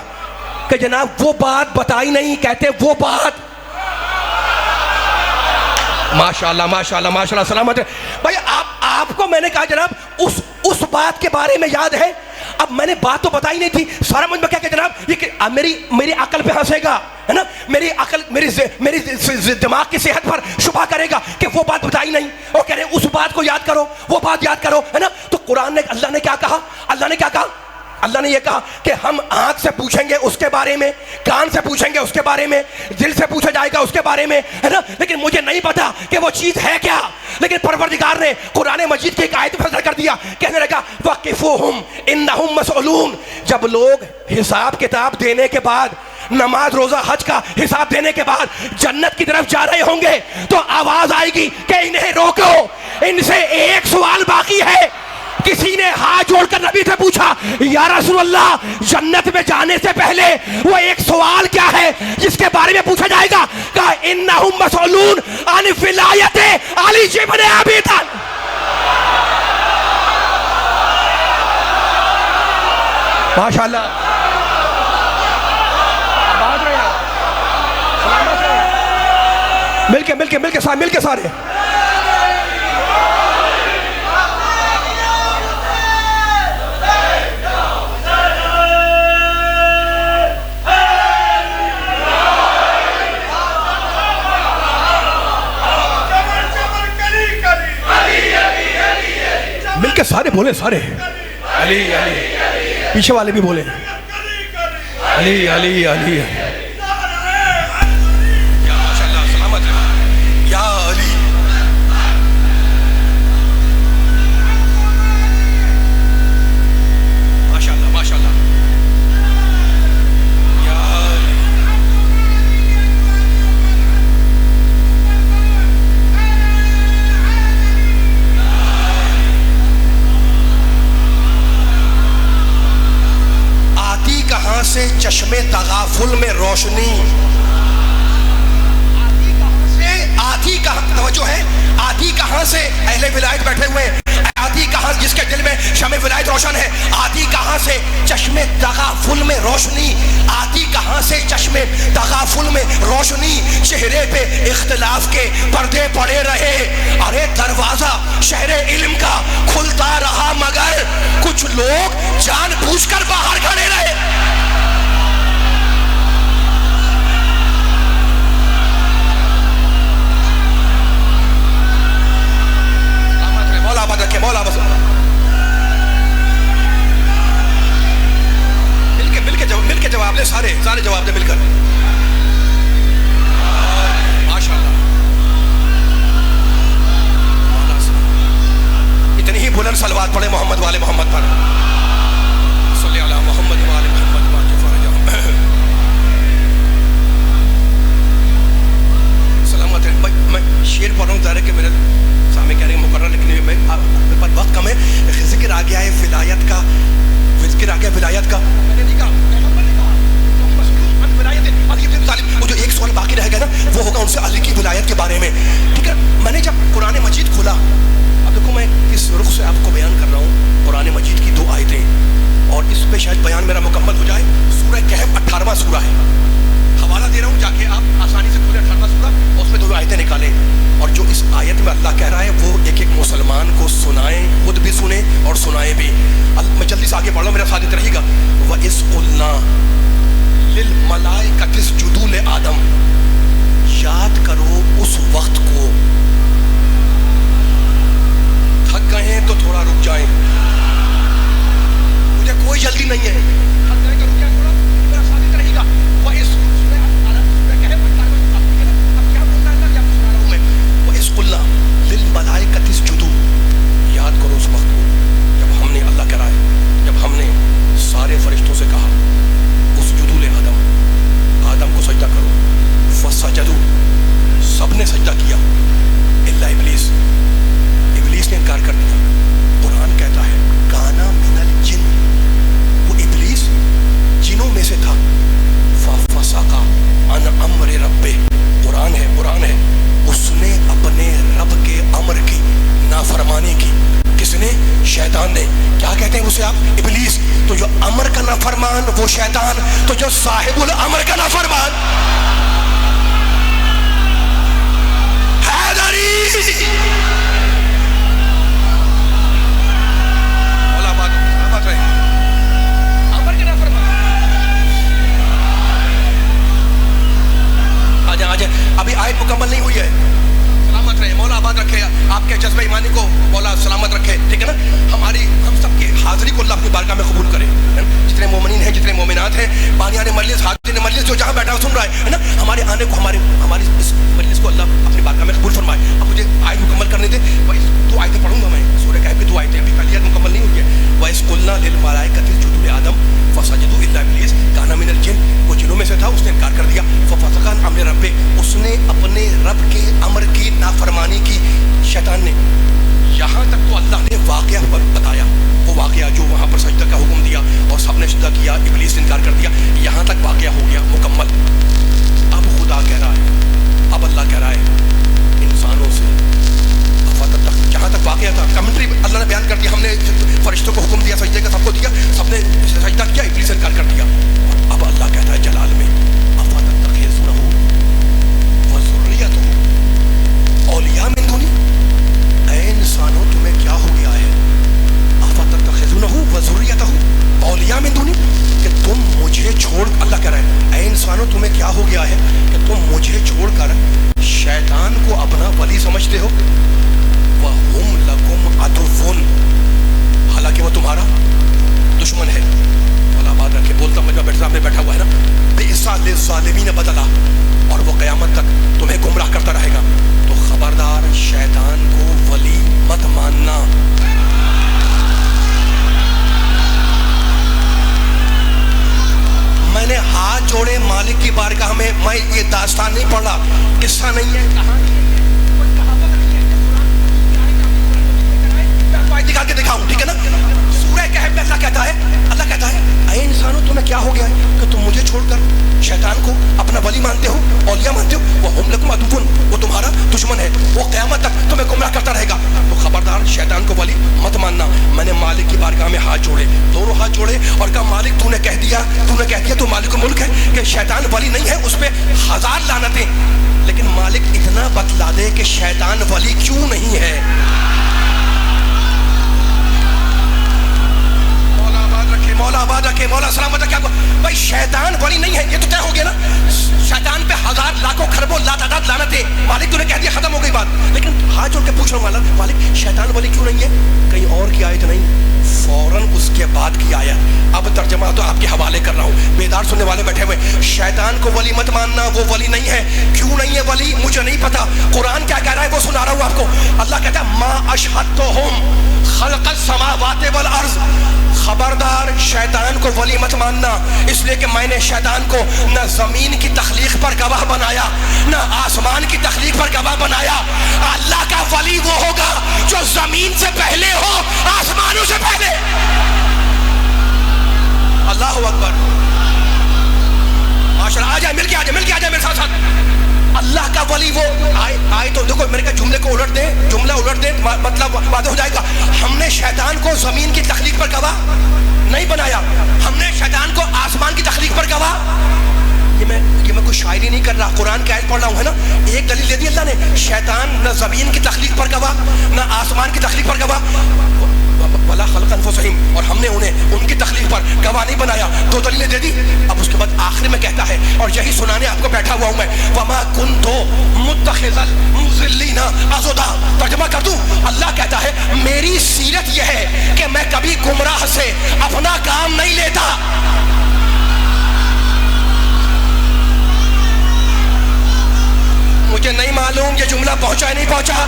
کہ جناب وہ بات بتائی نہیں, کہتے وہ بات. ماشاءاللہ ماشاءاللہ ماشاءاللہ, سلامت ہے بھائی. آپ کو میں نے کہا جناب اس بات کے بارے میں یاد ہے. اب میں نے بات تو بتائی نہیں تھی, سارا مجھ میں کیا کہ جناب یہ میری عقل پہ ہنسے گا ہے نا, میری عقل, میری دماغ کی صحت پر شبہ کرے گا کہ وہ بات بتائی نہیں, اور کہہ رہے اس بات کو یاد کرو, وہ بات یاد کرو ہے نا. تو قرآن نے, اللہ نے کیا کہا, اللہ نے کیا کہا, اللہ نے یہ کہا کہ ہم آنکھ سے پوچھیں گے اس کے بارے میں, کان سے پوچھیں گے اس کے بارے میں, دل سے پوچھا جائے گا اس کے بارے میں ہے نا, لیکن مجھے نہیں پتا کہ وہ چیز ہے کیا. لیکن پروردگار نے قرآن مجید کی ایک آیت فیصلہ کر دیا, کہنے لگا وَقِفُوهُمْ إِنَّهُمْ مَسْئُولُونَ. جب لوگ حساب کتاب دینے کے بعد, نماز روزہ حج کا حساب دینے کے بعد جنت کی طرف جا رہے ہوں گے تو آواز آئے گی کہ انہیں روکو, ان سے ایک سوال باقی ہے. کسی نے ہاتھ جوڑ کر نبی سے پوچھا یا رسول اللہ جنت میں جانے سے پہلے وہ ایک سوال کیا ہے جس کے بارے میں پوچھا جائے گا؟ کہا انہم مسئولون عن ولایت علی بن ابی طالب. ماشاءاللہ, مل کے سارے مل کے سارے بولے, سارے علی علی, پیچھے والے بھی بولے علی علی علی یا ماشاء اللہ سلامت ہے یا علی ماشاء اللہ ماشاء اللہ یا علی آتی کہاں سے چشمے تغافل میں روشنی آتی کہاں توجہ ہے آتی کہاں سے اہل ولایت بیٹھے ہوئے ہیں آتی کہاں جس کے دل میں شمع ولایت روشن ہے آتی کہاں سے چشمے تغافل میں روشنی آتی کہاں سے چشمے تغافل میں روشنی چہرے پہ اختلاف کے پردے پڑے رہے ارے دروازہ شہر علم کا کھلتا رہا مگر کچھ لوگ جان بوجھ کر باہر کھڑے رہے مولا بس مل کے جواب دے سارے جواب دے مل کر ماشاءاللہ اتنی ہی بلند صلوات پڑھے محمد والے محمد پر صلی اللہ محمد والے محمد سلامت ہے میں شعر پڑھ رہا ہوں ظاہر ہے کہ میرے سامنے کہہ رہے ہیں مقرر لکھنے میں میرے پاس وقت کم ہے ذکر آ گیا ہے ولایت کا میں نے نہیں کہا وہ جو ایک سوال باقی رہ گیا نا وہ ہوگا ان سے علی کی ولایت کے بارے میں ٹھیک ہے میں نے جب قرآن مجید کھولا اب دیکھو میں کس رخ سے آپ کو بیان کر رہا ہوں قرآن مجید کی 2 آیتیں اور اس پہ شاید بیان میرا مکمل ہو جائے سورہ کہف 18واں سورہ ہے حوالہ دے رہا ہوں جا کے آپ آسانی سے کھولیں 18واں سورہ اور اس میں 2 آیتیں نکالیں اور جو اس آیت میں اللہ کہہ رہا ہے وہ ایک ایک مسلمان کو سنائیں خود بھی سنیں اور سنائیں بھی میں جلدی سے آگے پڑھ رہا ہوں میرا ساتھ رہے گا وَإِذْ قُلْنَا لِلْمَلَائِكَةِ اسْجُدُوا لِآدَمَ یاد کرو اس وقت کو تھک گئے ہیں تو تھوڑا رک جائیں مجھے کوئی جلدی نہیں ہے تھک گئے تو رک جائیں تھوڑا میرا ساتھ رہے گا وَإِذْ قُلْنَا لِلْمَلَائِكَةِ اسْجُدُوا یاد کرو اس وقت کو جب ہم نے اللہ کہہ رہا ہے جب ہم نے سارے فرشتوں سے کہا اسجدوا لآدم آدم کو سجدہ کرو فسجدوا سب نے سجدہ کیا الا ابلیس نے انکار کر دیا قرآن کہتا ہے کانا من الجن وہ ابلیس جنوں میں سے تھا ففسق عن امر ربہ قرآن ہے اس نے اپنے رب کے امر کی نافرمانی کی کس نے شیطان نے کیا کہتے ہیں اسے آپ ابلیس تو جو امر کا نافرمان وہ شیطان تو جو صاحب الامر کا نافرمان حیدری امر کا نافرمان آجائیں ابھی آیت مکمل نہیں ہوئی ہے سلامت رہے مولا آباد رکھے آپ کے جذبہ ایمانی کو مولا سلامت رکھے ٹھیک ہے نا ہم سب کی حاضری کو اللہ اپنی بارگاہ میں قبول کرے جتنے مومنین ہیں جتنے مومنات ہیں بانیان مجلس حاضرین مجلس جو جہاں بیٹھا سن رہا ہے نا ہمارے آنے کو ہماری اس مجلس کو اللہ اپنی بارگاہ میں قبول فرمائے اب مجھے آیت مکمل کرنے دیں 2 آیتیں پڑھوں گا میں سورہ کہف کی 2 آیتیں ابھی پہلی آیت مکمل نہیں ہوئی ہے وَإِذْ قُلْنَا لِلْمَلَائِكَةِ اسْجُدُوا لِآدَمَ فَسَجَدُوا إِلَّا إِبْلِيسَ كَانَ مِنَ الْجِنِّ وہ جنوں میں سے تھا اس نے انکار کر دیا فَفَسَقَ عَنْ أَمْرِ رَبِّهِ اس نے اپنے رب کے امر کی نافرمانی کی شیطان نے یہاں تک تو اللہ نے واقعہ بتایا وہ واقعہ جو وہاں پر سجدہ کا حکم دیا اور سب نے سجدہ کیا ابلیس نے انکار کر دیا یہاں تک واقعہ ہو گیا مکمل اب خدا کہہ رہا ہے اب اللہ کہہ رہا ہے انسانوں سے جہاں تک واقعہ تھا کمنٹری اللہ نے بیان کر دیا ہم نے فرشتوں کو حکم دیا سجدے کا سب کو دیا سب نے سجدہ کیا ابلیس نے انکار کر دیا اب اللہ کہتا ہے جلال میں افتتخذونه وذريته اولیاء من دونی اے انسانوں تمہیں کیا ہو گیا ہے افتتخذونه وذريته اولیاء من دونی کہ تم مجھے چھوڑ اللہ کہہ رہا ہے اے انسانوں تمہیں کیا ہو گیا ہے کہ تم مجھے چھوڑ کر شیطان کو اپنا ولی سمجھتے ہو وَهُمْ لَكُمْ عَدُوٌّ حالانکہ وہ تمہارا دشمن ہے آباد رکھے. بولتا مجھے بیٹھ سامنے بیٹھا ہوا ہے نا, بئسا للظالمین بدلا, اور وہ قیامت تک تمہیں گمراہ کرتا رہے گا. تو خبردار شیطان کو ولی مت ماننا. میں نے ہاتھ جوڑے مالک کی بارگاہ میں, میں یہ داستان نہیں پڑھ رہا, قصہ نہیں ہے, کہانی دکھا کے دکھاؤں, ٹھیک ہے نا. سورہ کہف میں اللہ کہتا ہے اے انسانوں تمہیں کیا ہو گیا ہے کہ تم مجھے چھوڑ کر شیطان کو اپنا ولی مانتے ہو, اولیاء مانتے ہو. وہ ہم لکم عدو, وہ تمہارا دشمن ہے, وہ قیامت تک تمہیں گمراہ کرتا رہے گا. تو خبردار شیطان کو ولی مت ماننا. میں نے مالک کی بارگاہ میں ہاتھ جوڑے, دونوں ہاتھ جوڑے, اور کہا مالک تو نے کہہ دیا تو مالک الملک ہے کہ شیطان ولی نہیں ہے, اس پہ ہزار لعنتیں, لیکن مالک اتنا بتلا دے کہ شیطان ولی کیوں نہیں ہے. مولا آباد رکھے, مولا سلامت رکھے. بھائی شیطان ولی نہیں ہے, یہ تو طے ہو گیا نا. شیطان پہ ہزار لاکھوں خربوں لاتعداد لعنتیں, مالک تو نے کہہ دیا ختم ہو گئی بات. لیکن ہاتھ جوڑ کے پوچھ رہا ہوں مالک شیطان ولی کیوں نہیں ہے؟ کہیں اور کی آیت نہیں, فوراً اس کے بعد کی آیت. اب ترجمہ تو آپ کے حوالے کر رہا ہوں, بیدار سننے والے بیٹھے ہوئے. شیطان کو ولی مت ماننا, وہ ولی نہیں ہے. کیوں نہیں ہے ولی مجھے نہیں پتا, قرآن کیا کہہ رہا ہے وہ سنا رہا ہوں آپ کو. اللہ کہتا ہے ما اشہدتہم خلق السماوات والارض. خبردار شیطان کو ولی مت ماننا, اس لیے کہ میں نے شیطان کو نہ زمین کی تخلیق پر گواہ بنایا, نہ آسمان کی تخلیق پر گواہ بنایا. اللہ کا ولی وہ ہوگا جو زمین سے پہلے ہو, آسمانوں سے پہلے. اللہ اکبر. ماشاءاللہ, آ جائے مل کے آ جائے میرے ساتھ. اللہ کا ولی وہ آئے تو دیکھو میرے جملے کو الٹ دیں, جملہ الٹ دیں, مطلب واضح ہو جائے گا. ہم نے شیطان کو زمین کی تخلیق پر گواہ نہیں بنایا, ہم نے شیطان کو آسمان کی تخلیق پر گواہ. یہ میں کوئی شاعری نہیں کر رہا, قرآن کی آیت پڑھ رہا ہوں, ہے نا. ایک دلیل دے دی اللہ نے, شیطان نہ زمین کی تخلیق پر گواہ, نہ آسمان کی تخلیق پر گواہ. ولا خلق انفسہم, اور ہم نے انہیں ان کی تخلیق پر گواہ نہیں بنایا. دو دلیلیں دے دی. اب اس کے بعد آخر میں کہتا ہے, اور یہی سنانے آپ کو بیٹھا ہوا ہوں میں, وما کنت متخذ المضلین عضدا. ترجمہ کر دوں, اللہ کہتا ہے میری سیرت یہ ہے کہ میں کبھی گمراہ سے اپنا کام نہیں لیتا. مجھے نہیں معلوم یہ جملہ پہنچا ہے نہیں پہنچا.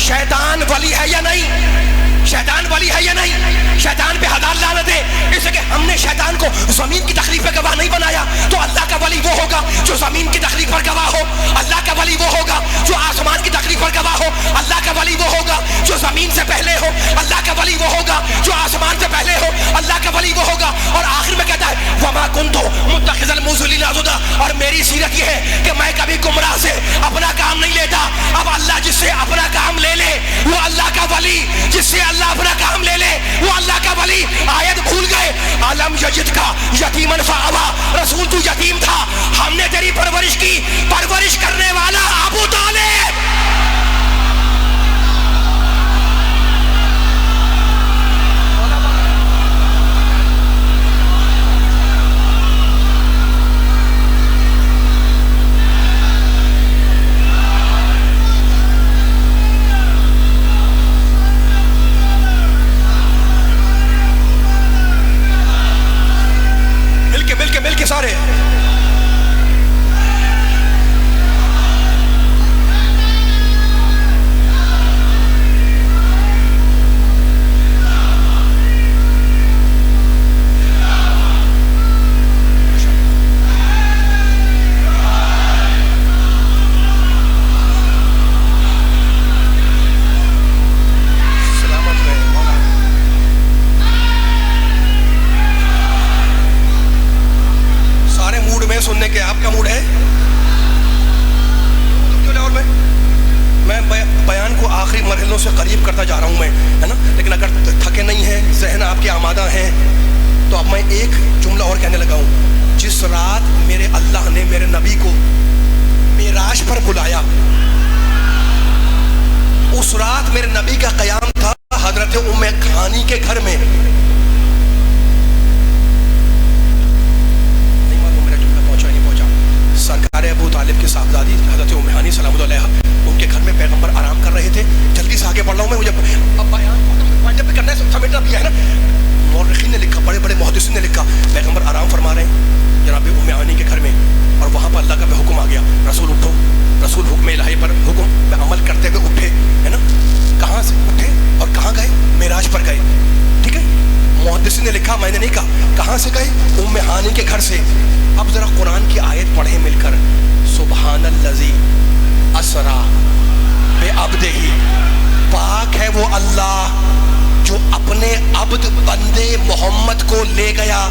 شیطان ولی ہے یا نہیں؟ شیطان ولی ہے یا نہیں؟ شیطان پہ ہزار لعنت ہے, اس لیے کہ ہم نے شیطان کو زمین کی تخلیق پر گواہ نہیں بنایا. تو اللہ کا ولی وہ ہوگا جو زمین کی تخلیق پر گواہ ہو, اللہ کا ولی وہ ہوگا جو آسمان کی تخلیق پر گواہ ہو, اللہ کا ولی وہ ہوگا جو زمین سے پہلے ہو, اللہ کا ولی وہ ہوگا جو آسمان سے پہلے ہو, اللہ کا ولی وہ ہوگا. اور آخر میں کہتا ہے وما کنت متخذ المضلین عضدا, اور میری سیرت یہ ہے کہ میں کبھی گمراہ سے اپنا کام نہیں لیتا. اب اللہ جس سے اپنا کام لے لے وہ اللہ کا ولی, جس سے اللہ اپنا کام لے لے وہ اللہ کا ولی. آیت بھول گئے, علم یجد کا یتیمن فآوا. رسول تو یتیم تھا, ہم نے تیری پرورش کی, پرورش کرنے والا ابو طالب. مل کے سارے سننے کے آپ کا موڈ ہے. اور میں بیان کو آخری مرحلوں سے قریب کرتا جا رہا ہوں میں, ہے نا. لیکن اگر تھکے نہیں ہیں, ذہن آپ کے آمادہ ہیں, تو اب میں ایک جملہ اور کہنے لگا ہوں. جس رات میرے اللہ نے میرے نبی کو معراج پر بلایا, اس رات میرے نبی کا قیام تھا حضرت ام ہانی کے گھر میں. سرکار ابو طالب کے صاحبزادی حضرت ام ہانی سلام اللہ علیہا, ان کے گھر میں پیغمبر آرام کر رہے تھے. جلدی سے آگے بڑھ رہا ہوں میں, مجھے اب بیان بھی کرنا ہے, سمیٹنا بھی ہے نا. مورخین نے لکھا, بڑے بڑے محدثین نے لکھا, پیغمبر آرام سے گئے؟ ام ہانی کے گھر سے. اب ذرا قرآن کی آیت پڑھیں مل کر. سبحان الذی اسرا بعبدہ، پاک ہے وہ اللہ جو اپنے عبد بندے محمد کو لے گیا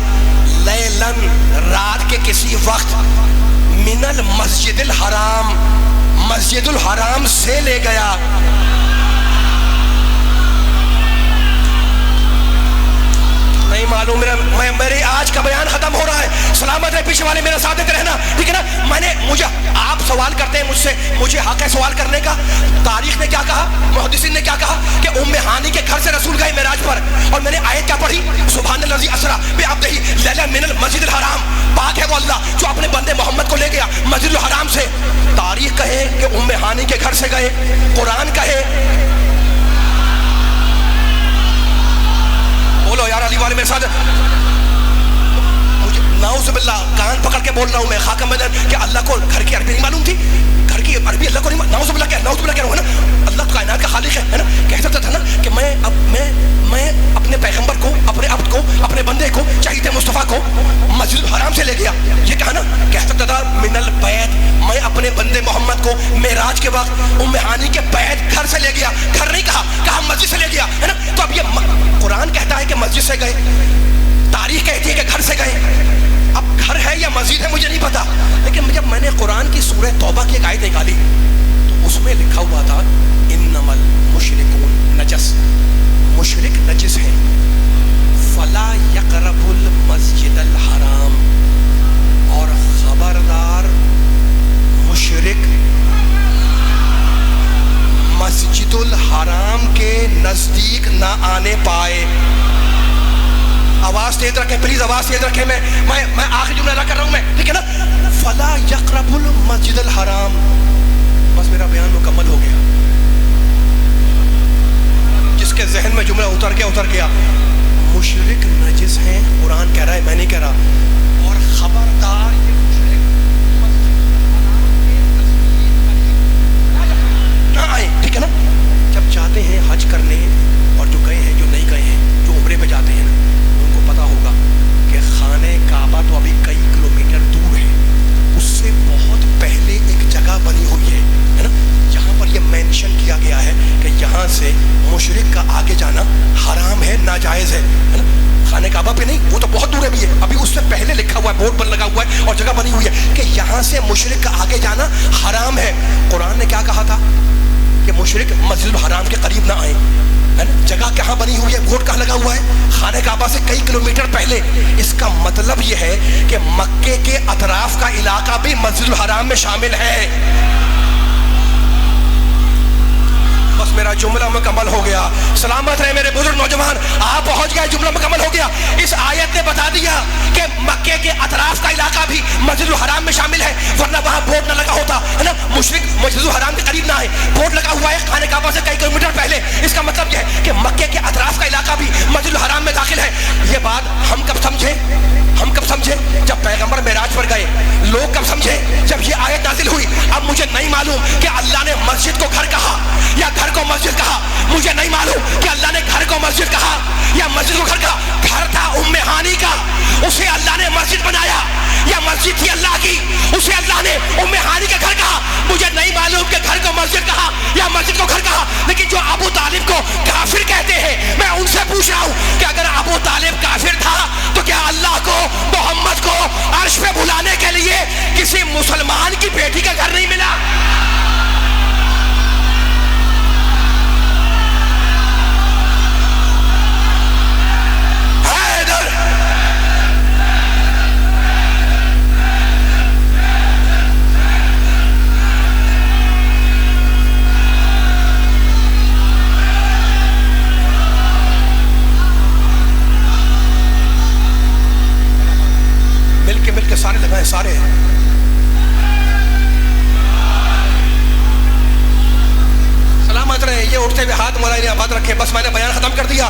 لیلن، رات کے کسی وقت، من المسجد الحرام، مسجد الحرام سے لے گیا. نہیں معلوم، میرے آج کا بیان ختم ہو رہا ہے. سلامت رہے پیچھے والے میرے ساتھ دیتے رہنا، ٹھیک ہے نا. مجھے آپ سوال کرتے ہیں مجھ سے، مجھے حق ہے سوال کرنے کا. تاریخ نے کیا کہا، محدثین نے کیا کہا کہ ام ہانی کے گھر سے رسول گئے معراج پر، اور میں نے آیت کیا پڑھی؟ سبحان الذی اسرا بعبدہ لیلا من المسجد الحرام، پاک ہے وہ اللہ جو اپنے بندے محمد کو لے گیا مسجد الحرام سے. تاریخ کہے کہ ام ہانی کے گھر سے گئے، قرآن کہے. بولو یار علی والے میرے ساتھ. نعوذ باللہ، کان پکڑ کے بول رہا ہوں میں، خاکم بدن، کہ اللہ کو گھر کی عربی نہیں معلوم تھی؟ گھر کی عربی اللہ کو نہیں، نعوذ باللہ کیا، نعوذ باللہ کیا ہے نا. اللہ کائنات کا خالق ہے نا. کہہ سکتا تھا نا کہ میں اپنے پیغمبر کو، اپنے عبد کو، اپنے بندے کو، چاہیے مصطفیٰ کو مسجد الحرام سے لے گیا. یہ کہا نا، کہہ سکتا تھا من البیت، میں اپنے بندے محمد کو معراج کے وقت ام ہانی کے بیت گھر سے لے گیا. گھر نہیں کہا، کہا مسجد سے لے گیا ہے نا. تو اب یہ قرآن کہتا ہے کہ مسجد سے گئے، تاریخ کہتی ہے کہ گھر سے گئے. اب گھر ہے یا مسجد ہے مجھے نہیں پتا، لیکن جب میں نے قرآن کی سورہ توبہ کی ایک آیت نکالی تو اس میں لکھا ہوا تھا انما المشرکون نجس، مشرک نجس ہیں، فلا یقرب المسجد الحرام، اور خبردار مشرک مسجد الحرام کے نزدیک نہ آنے پائے. آواز تیز رکھیں پلیز، آواز تیز رکھیں. میں آخری جملہ ادا کر رہا ہوں میں، ٹھیک ہے نا. فلا یقرب المسجد الحرام. بس میرا بیان مکمل ہو گیا. جس کے ذہن میں جملہ اتر گیا. مشرک نجس ہیں، قرآن کہہ رہا ہے، میں نہیں کہہ رہا. اور خبردار یہ مشرک نہ آئے، ٹھیک ہے نا. جب جاتے ہیں حج کرنے، اور جو گئے ہیں جو نہیں گئے ہیں، جو عمرے پہ جاتے ہیں نا، پتا ہوگا کہ خانہ کعبہ تو ابھی کئی کلومیٹر دور ہے. اس سے بہت پہلے ایک جگہ بنی ہوئی ہے نا، جہاں پر یہ مینشن کیا گیا ہے کہ یہاں سے مشرک کا آگے جانا حرام ہے، ناجائز ہے نا. خانہ کعبہ پہ نہیں، وہ تو بہت دور ہے بھی ہے. ابھی اس سے پہلے لکھا ہوا ہے، بورڈ پر لگا ہوا ہے اور جگہ بنی ہوئی ہے کہ یہاں سے مشرک کا آگے جانا حرام ہے. قرآن نے کیا کہا تھا کہ مشرک مسجد الحرام کے قریب نہ آئیں. جگہ کہاں بنی ہوئی ہے، بورڈ کہاں لگا ہوا ہے؟ خانہ کعبہ سے کئی کلومیٹر پہلے. اس کا مطلب یہ ہے کہ مکے کے اطراف کا علاقہ بھی مسجد الحرام میں شامل ہے. بس میرا جملہ مکمل ہو گیا. سلامت رہے میرے بزرگ نوجوان، آپ پہنچ گئے، جملہ مکمل ہو گیا. اس آیت نے بتا دیا کہ مکے کے اطراف کا علاقہ بھی مسجد الحرام میں شامل ہے، ورنہ وہاں بورڈ نہ لگا ہوتا ہے نا. مشرک مسجد الحرام کے قریب نہ آئے، بورڈ لگا ہوا ہے خانہ کعبہ سے کئی کلومیٹر پہلے. اس کا مطلب یہ ہے کہ مکے کے اطراف کا علاقہ بھی مسجد الحرام میں داخل ہے. یہ بات ہم کب سمجھے؟ جب پیغمبر معراج پر گئے. لوگ کب سمجھے؟ جب یہ آیت نازل ہوئی. اب مجھے نہیں معلوم کہ اللہ نے مسجد کو گھر کہا یا گھر کو مسجد کہا. مجھے نہیں معلوم کہ اللہ نے گھر کو مسجد کہا یا مسجد کو گھر کہا. گھر تھا ام ہانی کا، اسے اللہ نے مسجد بنایا، یا مسجد تھی اللہ کی، اسے اللہ نے ام ہانی کا گھر کہا. مجھے نہیں معلوم کہ گھر کو مسجد کہا یا مسجد کو گھر کہا. لیکن جو ابو طالب کو کافر کہتے ہیں، میں ان سے پوچھ رہا ہوں کہ اگر ابو طالب کافر تھا تو کیا اللہ کو، محمد کو عرش پہ بلانے کے لیے کسی مسلمان کی بیٹی کا گھر نہیں ملا؟ مل کے سارے لگائیں، سارے. سلامت رہے. یہ اٹھتے ہوئے ہاتھ مولا نے آباد رکھے. بس میں نے بیان ختم کر دیا.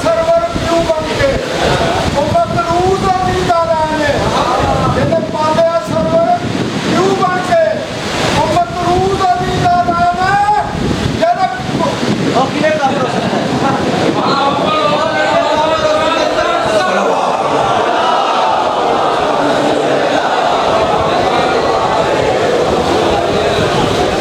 سرور کیوں بن کے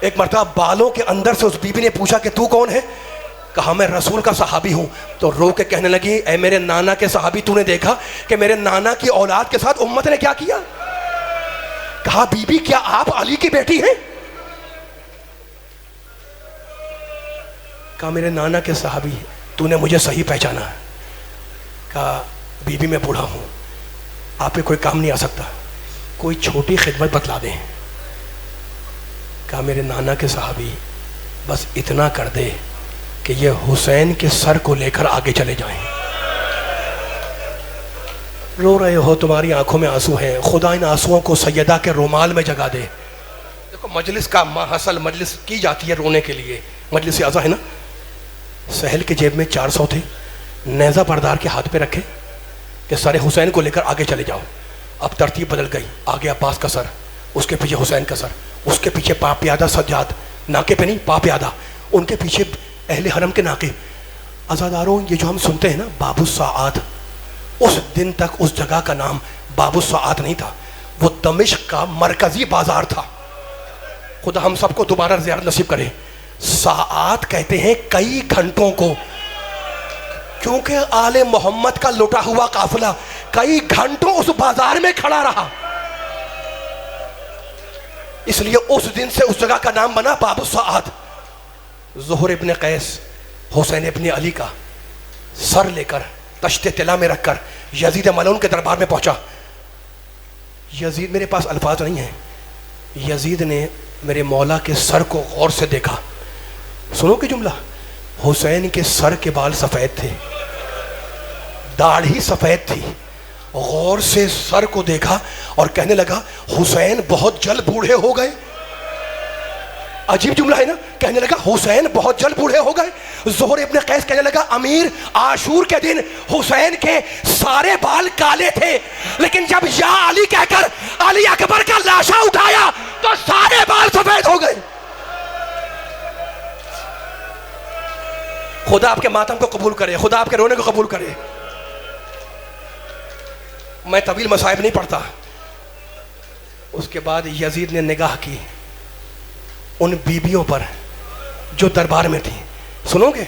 ایک مرتبہ بالوں کے اندر سے اس بی بی نے پوچھا کہ تو کون ہے؟ کہا میں رسول کا صحابی ہوں. تو رو کے کہنے لگی اے میرے نانا کے صحابی، تو نے دیکھا کہ میرے نانا کی اولاد کے ساتھ امت نے کیا کیا؟ کہا بی بی کیا آپ علی کی بیٹی ہیں؟ کہا میرے نانا کے صحابی، تو نے مجھے صحیح پہچانا. کہا بی بی میں بوڑھا ہوں، آپ پہ کوئی کام نہیں آ سکتا، کوئی چھوٹی خدمت بتلا دیں. کہا میرے نانا کے صحابی بس اتنا کر دے کہ یہ حسین کے سر کو لے کر آگے چلے جائیں. رو رہے ہو، تمہاری آنکھوں میں آنسو ہیں، خدا ان آنسوؤں کو سیدہ کے رومال میں جگا دے. دیکھو مجلس کا ماحصل مجلس کی جاتی ہے رونے کے لیے، مجلس اعضا ہے نا. سہل کے جیب میں 400 تھے، نیزہ بردار کے ہاتھ پہ رکھے کہ سر حسین کو لے کر آگے چلے جاؤ. اب ترتیب بدل گئی، آگے عباس کا سر، اس کے پیچھے حسین کا سر، اس کے پیچھے پا پیادہ سجاد، ناکے پہ نہیں پا پیادہ، ان کے پیچھے اہل حرم کے ناکے. عزاداروں یہ جو ہم سنتے ہیں نا باب الساعات، اس دن تک اس جگہ کا نام باب الساعات نہیں تھا، وہ دمشق کا مرکزی بازار تھا. خدا ہم سب کو دوبارہ زیارت نصیب کرے. ساعات کہتے ہیں کئی گھنٹوں کو، کیونکہ آل محمد کا لٹا ہوا قافلہ کئی گھنٹوں اس بازار میں کھڑا رہا، اس لیے اس دن سے اس جگہ کا نام بنا باب الساعات. زہر ابن قیس حسین ابن علی کا سر لے کر تشت طلا میں رکھ کر یزید ملعون کے دربار میں پہنچا. یزید، میرے پاس الفاظ نہیں ہیں، یزید نے میرے مولا کے سر کو غور سے دیکھا. سنو کہ جملہ، حسین کے سر کے بال سفید تھے، داڑھی سفید تھی. غور سے سر کو دیکھا اور کہنے لگا حسین بہت جلد بوڑھے ہو گئے. عجیب جملہ ہے نا، کہنے لگا حسین بہت جلد بوڑھے ہو گئے. زہر ابن قیس کہنے لگا امیر، عاشور کے دن حسین کے سارے بال کالے تھے، لیکن جب یا علی کہہ کر علی اکبر کا لاشا اٹھایا تو سارے بال سفید ہو گئے. خدا آپ کے ماتم کو قبول کرے، خدا آپ کے رونے کو قبول کرے. میں طویل مصائب نہیں پڑھتا. اس کے بعد یزید نے نگاہ کی ان بیویوں پر جو دربار میں تھیں. سنو گے،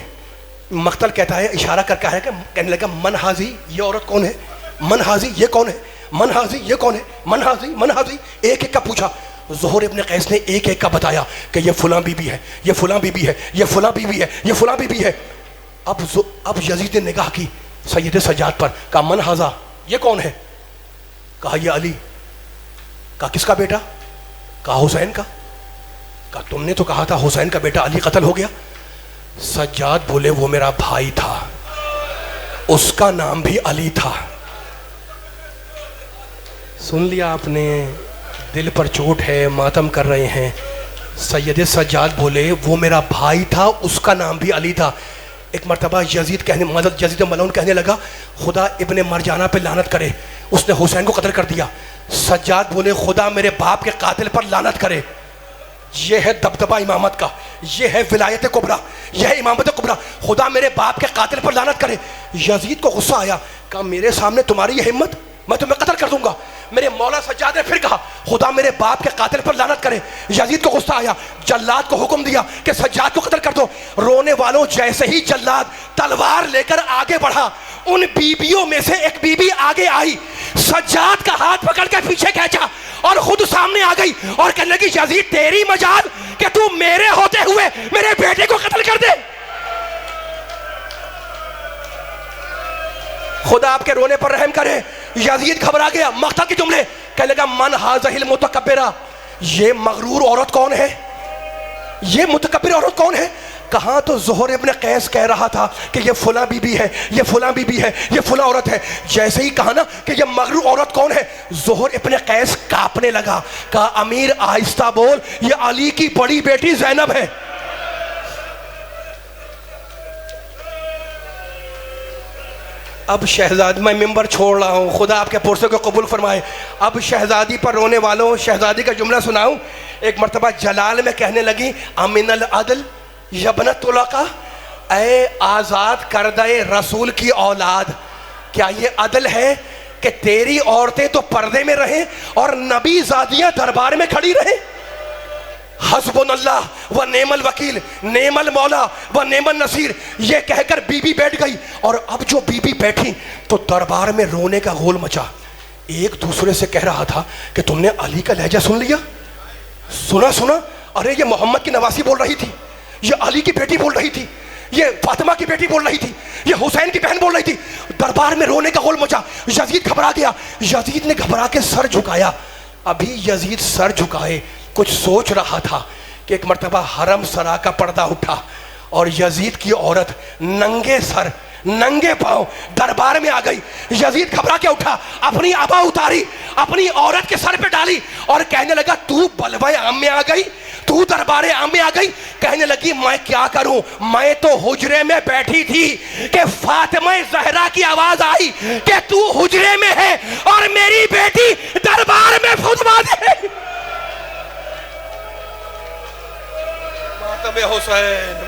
مقتل کہتا ہے، اشارہ کر کے کہنے لگا من حاضی، یہ عورت کون ہے؟ من حاضی یہ کون ہے؟ من حاضی یہ کون ہے؟ من حاضی من حاضی، ایک ایک کا پوچھا. زہر ابن قیس نے ایک ایک کا بتایا کہ یہ فلاں بی بی ہے، یہ فلاں بی بی ہے، یہ فلاں بی بی ہے، یہ فلاں بی بی ہے. اب یزید نے نگاہ کی سید سجاد پر، کہا من حاضا یہ کون ہے؟ کہا یہ علی. کہا کس کا بیٹا؟ کہا حسین کا. کہا تم نے تو کہا تھا حسین کا بیٹا علی قتل ہو گیا. سجاد بولے وہ میرا بھائی تھا، اس کا نام بھی علی تھا. سن لیا آپ نے، دل پر چوٹ ہے، ماتم کر رہے ہیں. سید سجاد بولے وہ میرا بھائی تھا، اس کا نام بھی علی تھا. ایک مرتبہ یزید ملعون کہنے لگا خدا ابن مرجانہ پہ لعنت کرے، اس نے حسین کو قتل کر دیا. سجاد بولے خدا میرے باپ کے قاتل پر لعنت کرے. یہ ہے دبدبہ امامت کا، یہ ہے ولایت کبریٰ، یہ ہے امامت کبریٰ. خدا میرے باپ کے قاتل پر لعنت کرے. یزید کو غصہ آیا، کہا میرے سامنے تمہاری یہ ہمت، میں تمہیں قتل کر دوں گا. میرے مولا سجاد نے پھر کہا خدا میرے باپ کے قاتل پر لعنت کرے. یزید کو غصہ آیا، جلاد کو حکم دیا کہ سجاد کو قتل کر دو. رونے والوں جیسے ہی جلاد تلوار لے کر آگے بڑھا، ان بیویوں میں سے ایک بیوی آگے آئی، سجاد کا ہاتھ پکڑ کے پیچھے کھینچا اور خود سامنے آ گئی اور کہنے لگی یزید تیری مجال کہ تو میرے ہوتے ہوئے میرے بیٹے کو قتل کر دے. خدا آپ کے رونے پر رحم کرے. یزید گھبرا گیا. مقتل کے جملے کہنے لگا من ھذہ المتکبرہ، یہ مغرور عورت کون ہے؟ یہ متکبر عورت کون ہے؟ کہاں تو زہر ابن قیس کہہ رہا تھا کہ یہ فلاں بی بی ہے، یہ فلاں بی بی ہے، یہ فلاں عورت ہے. جیسے ہی کہا نا کہ یہ مغرور عورت کون ہے، زہر ابن قیس کانپنے لگا. کہا امیر آہستہ بول، یہ علی کی بڑی بیٹی زینب ہے. اب شہزادی، میں ممبر چھوڑ رہا ہوں، خدا آپ کے پرسے کو قبول فرمائے. اب شہزادی پر رونے والوں شہزادی کا جملہ سناؤں. ایک مرتبہ جلال میں کہنے لگی امن العدل یبنت طلقہ، اے آزاد کردہ رسول کی اولاد، کیا یہ عدل ہے کہ تیری عورتیں تو پردے میں رہیں اور نبی زادیاں دربار میں کھڑی رہیں؟ حسبنا اللہ و نعم الوکیل، نعم المولا و نعم النصیر، یہ کہہ کر بی بی بیٹھ گئی. اور اب جو بی بی بیٹھی تو دربار میں رونے کا غول مچا. ایک دوسرے سے کہہ رہا تھا کہ تم نے علی کا لہجہ سن لیا، سنا ارے یہ محمد کی نواسی بول رہی تھی، یہ علی کی بیٹی بول رہی تھی، یہ فاطمہ کی بیٹی بول رہی تھی، یہ حسین کی بہن بول رہی تھی. دربار میں رونے کا غول مچا. یزید گھبرا گیا. یزید نے گھبرا کے سر جھکایا. ابھی یزید سر جھکائے کچھ سوچ رہا تھا کہ ایک مرتبہ حرم سرا کا پردہ اٹھا اور یزید کی عورت ننگے سر ننگے پاؤں دربار میں آ گئی. یزید گھبرا کے اٹھا، اپنی عبا اتاری، اپنی عورت کے سر پہ ڈالی اور کہنے لگا تو بلوائے عام میں آ گئی، تو دربار عام میں آ گئی. کہنے لگی میں کیا کروں، میں تو حجرے میں بیٹھی تھی کہ فاطمہ زہرا کی آواز آئی کہ تو حجرے میں ہے اور میری بیٹی دربار میں خطبہ دے. ماتم حسین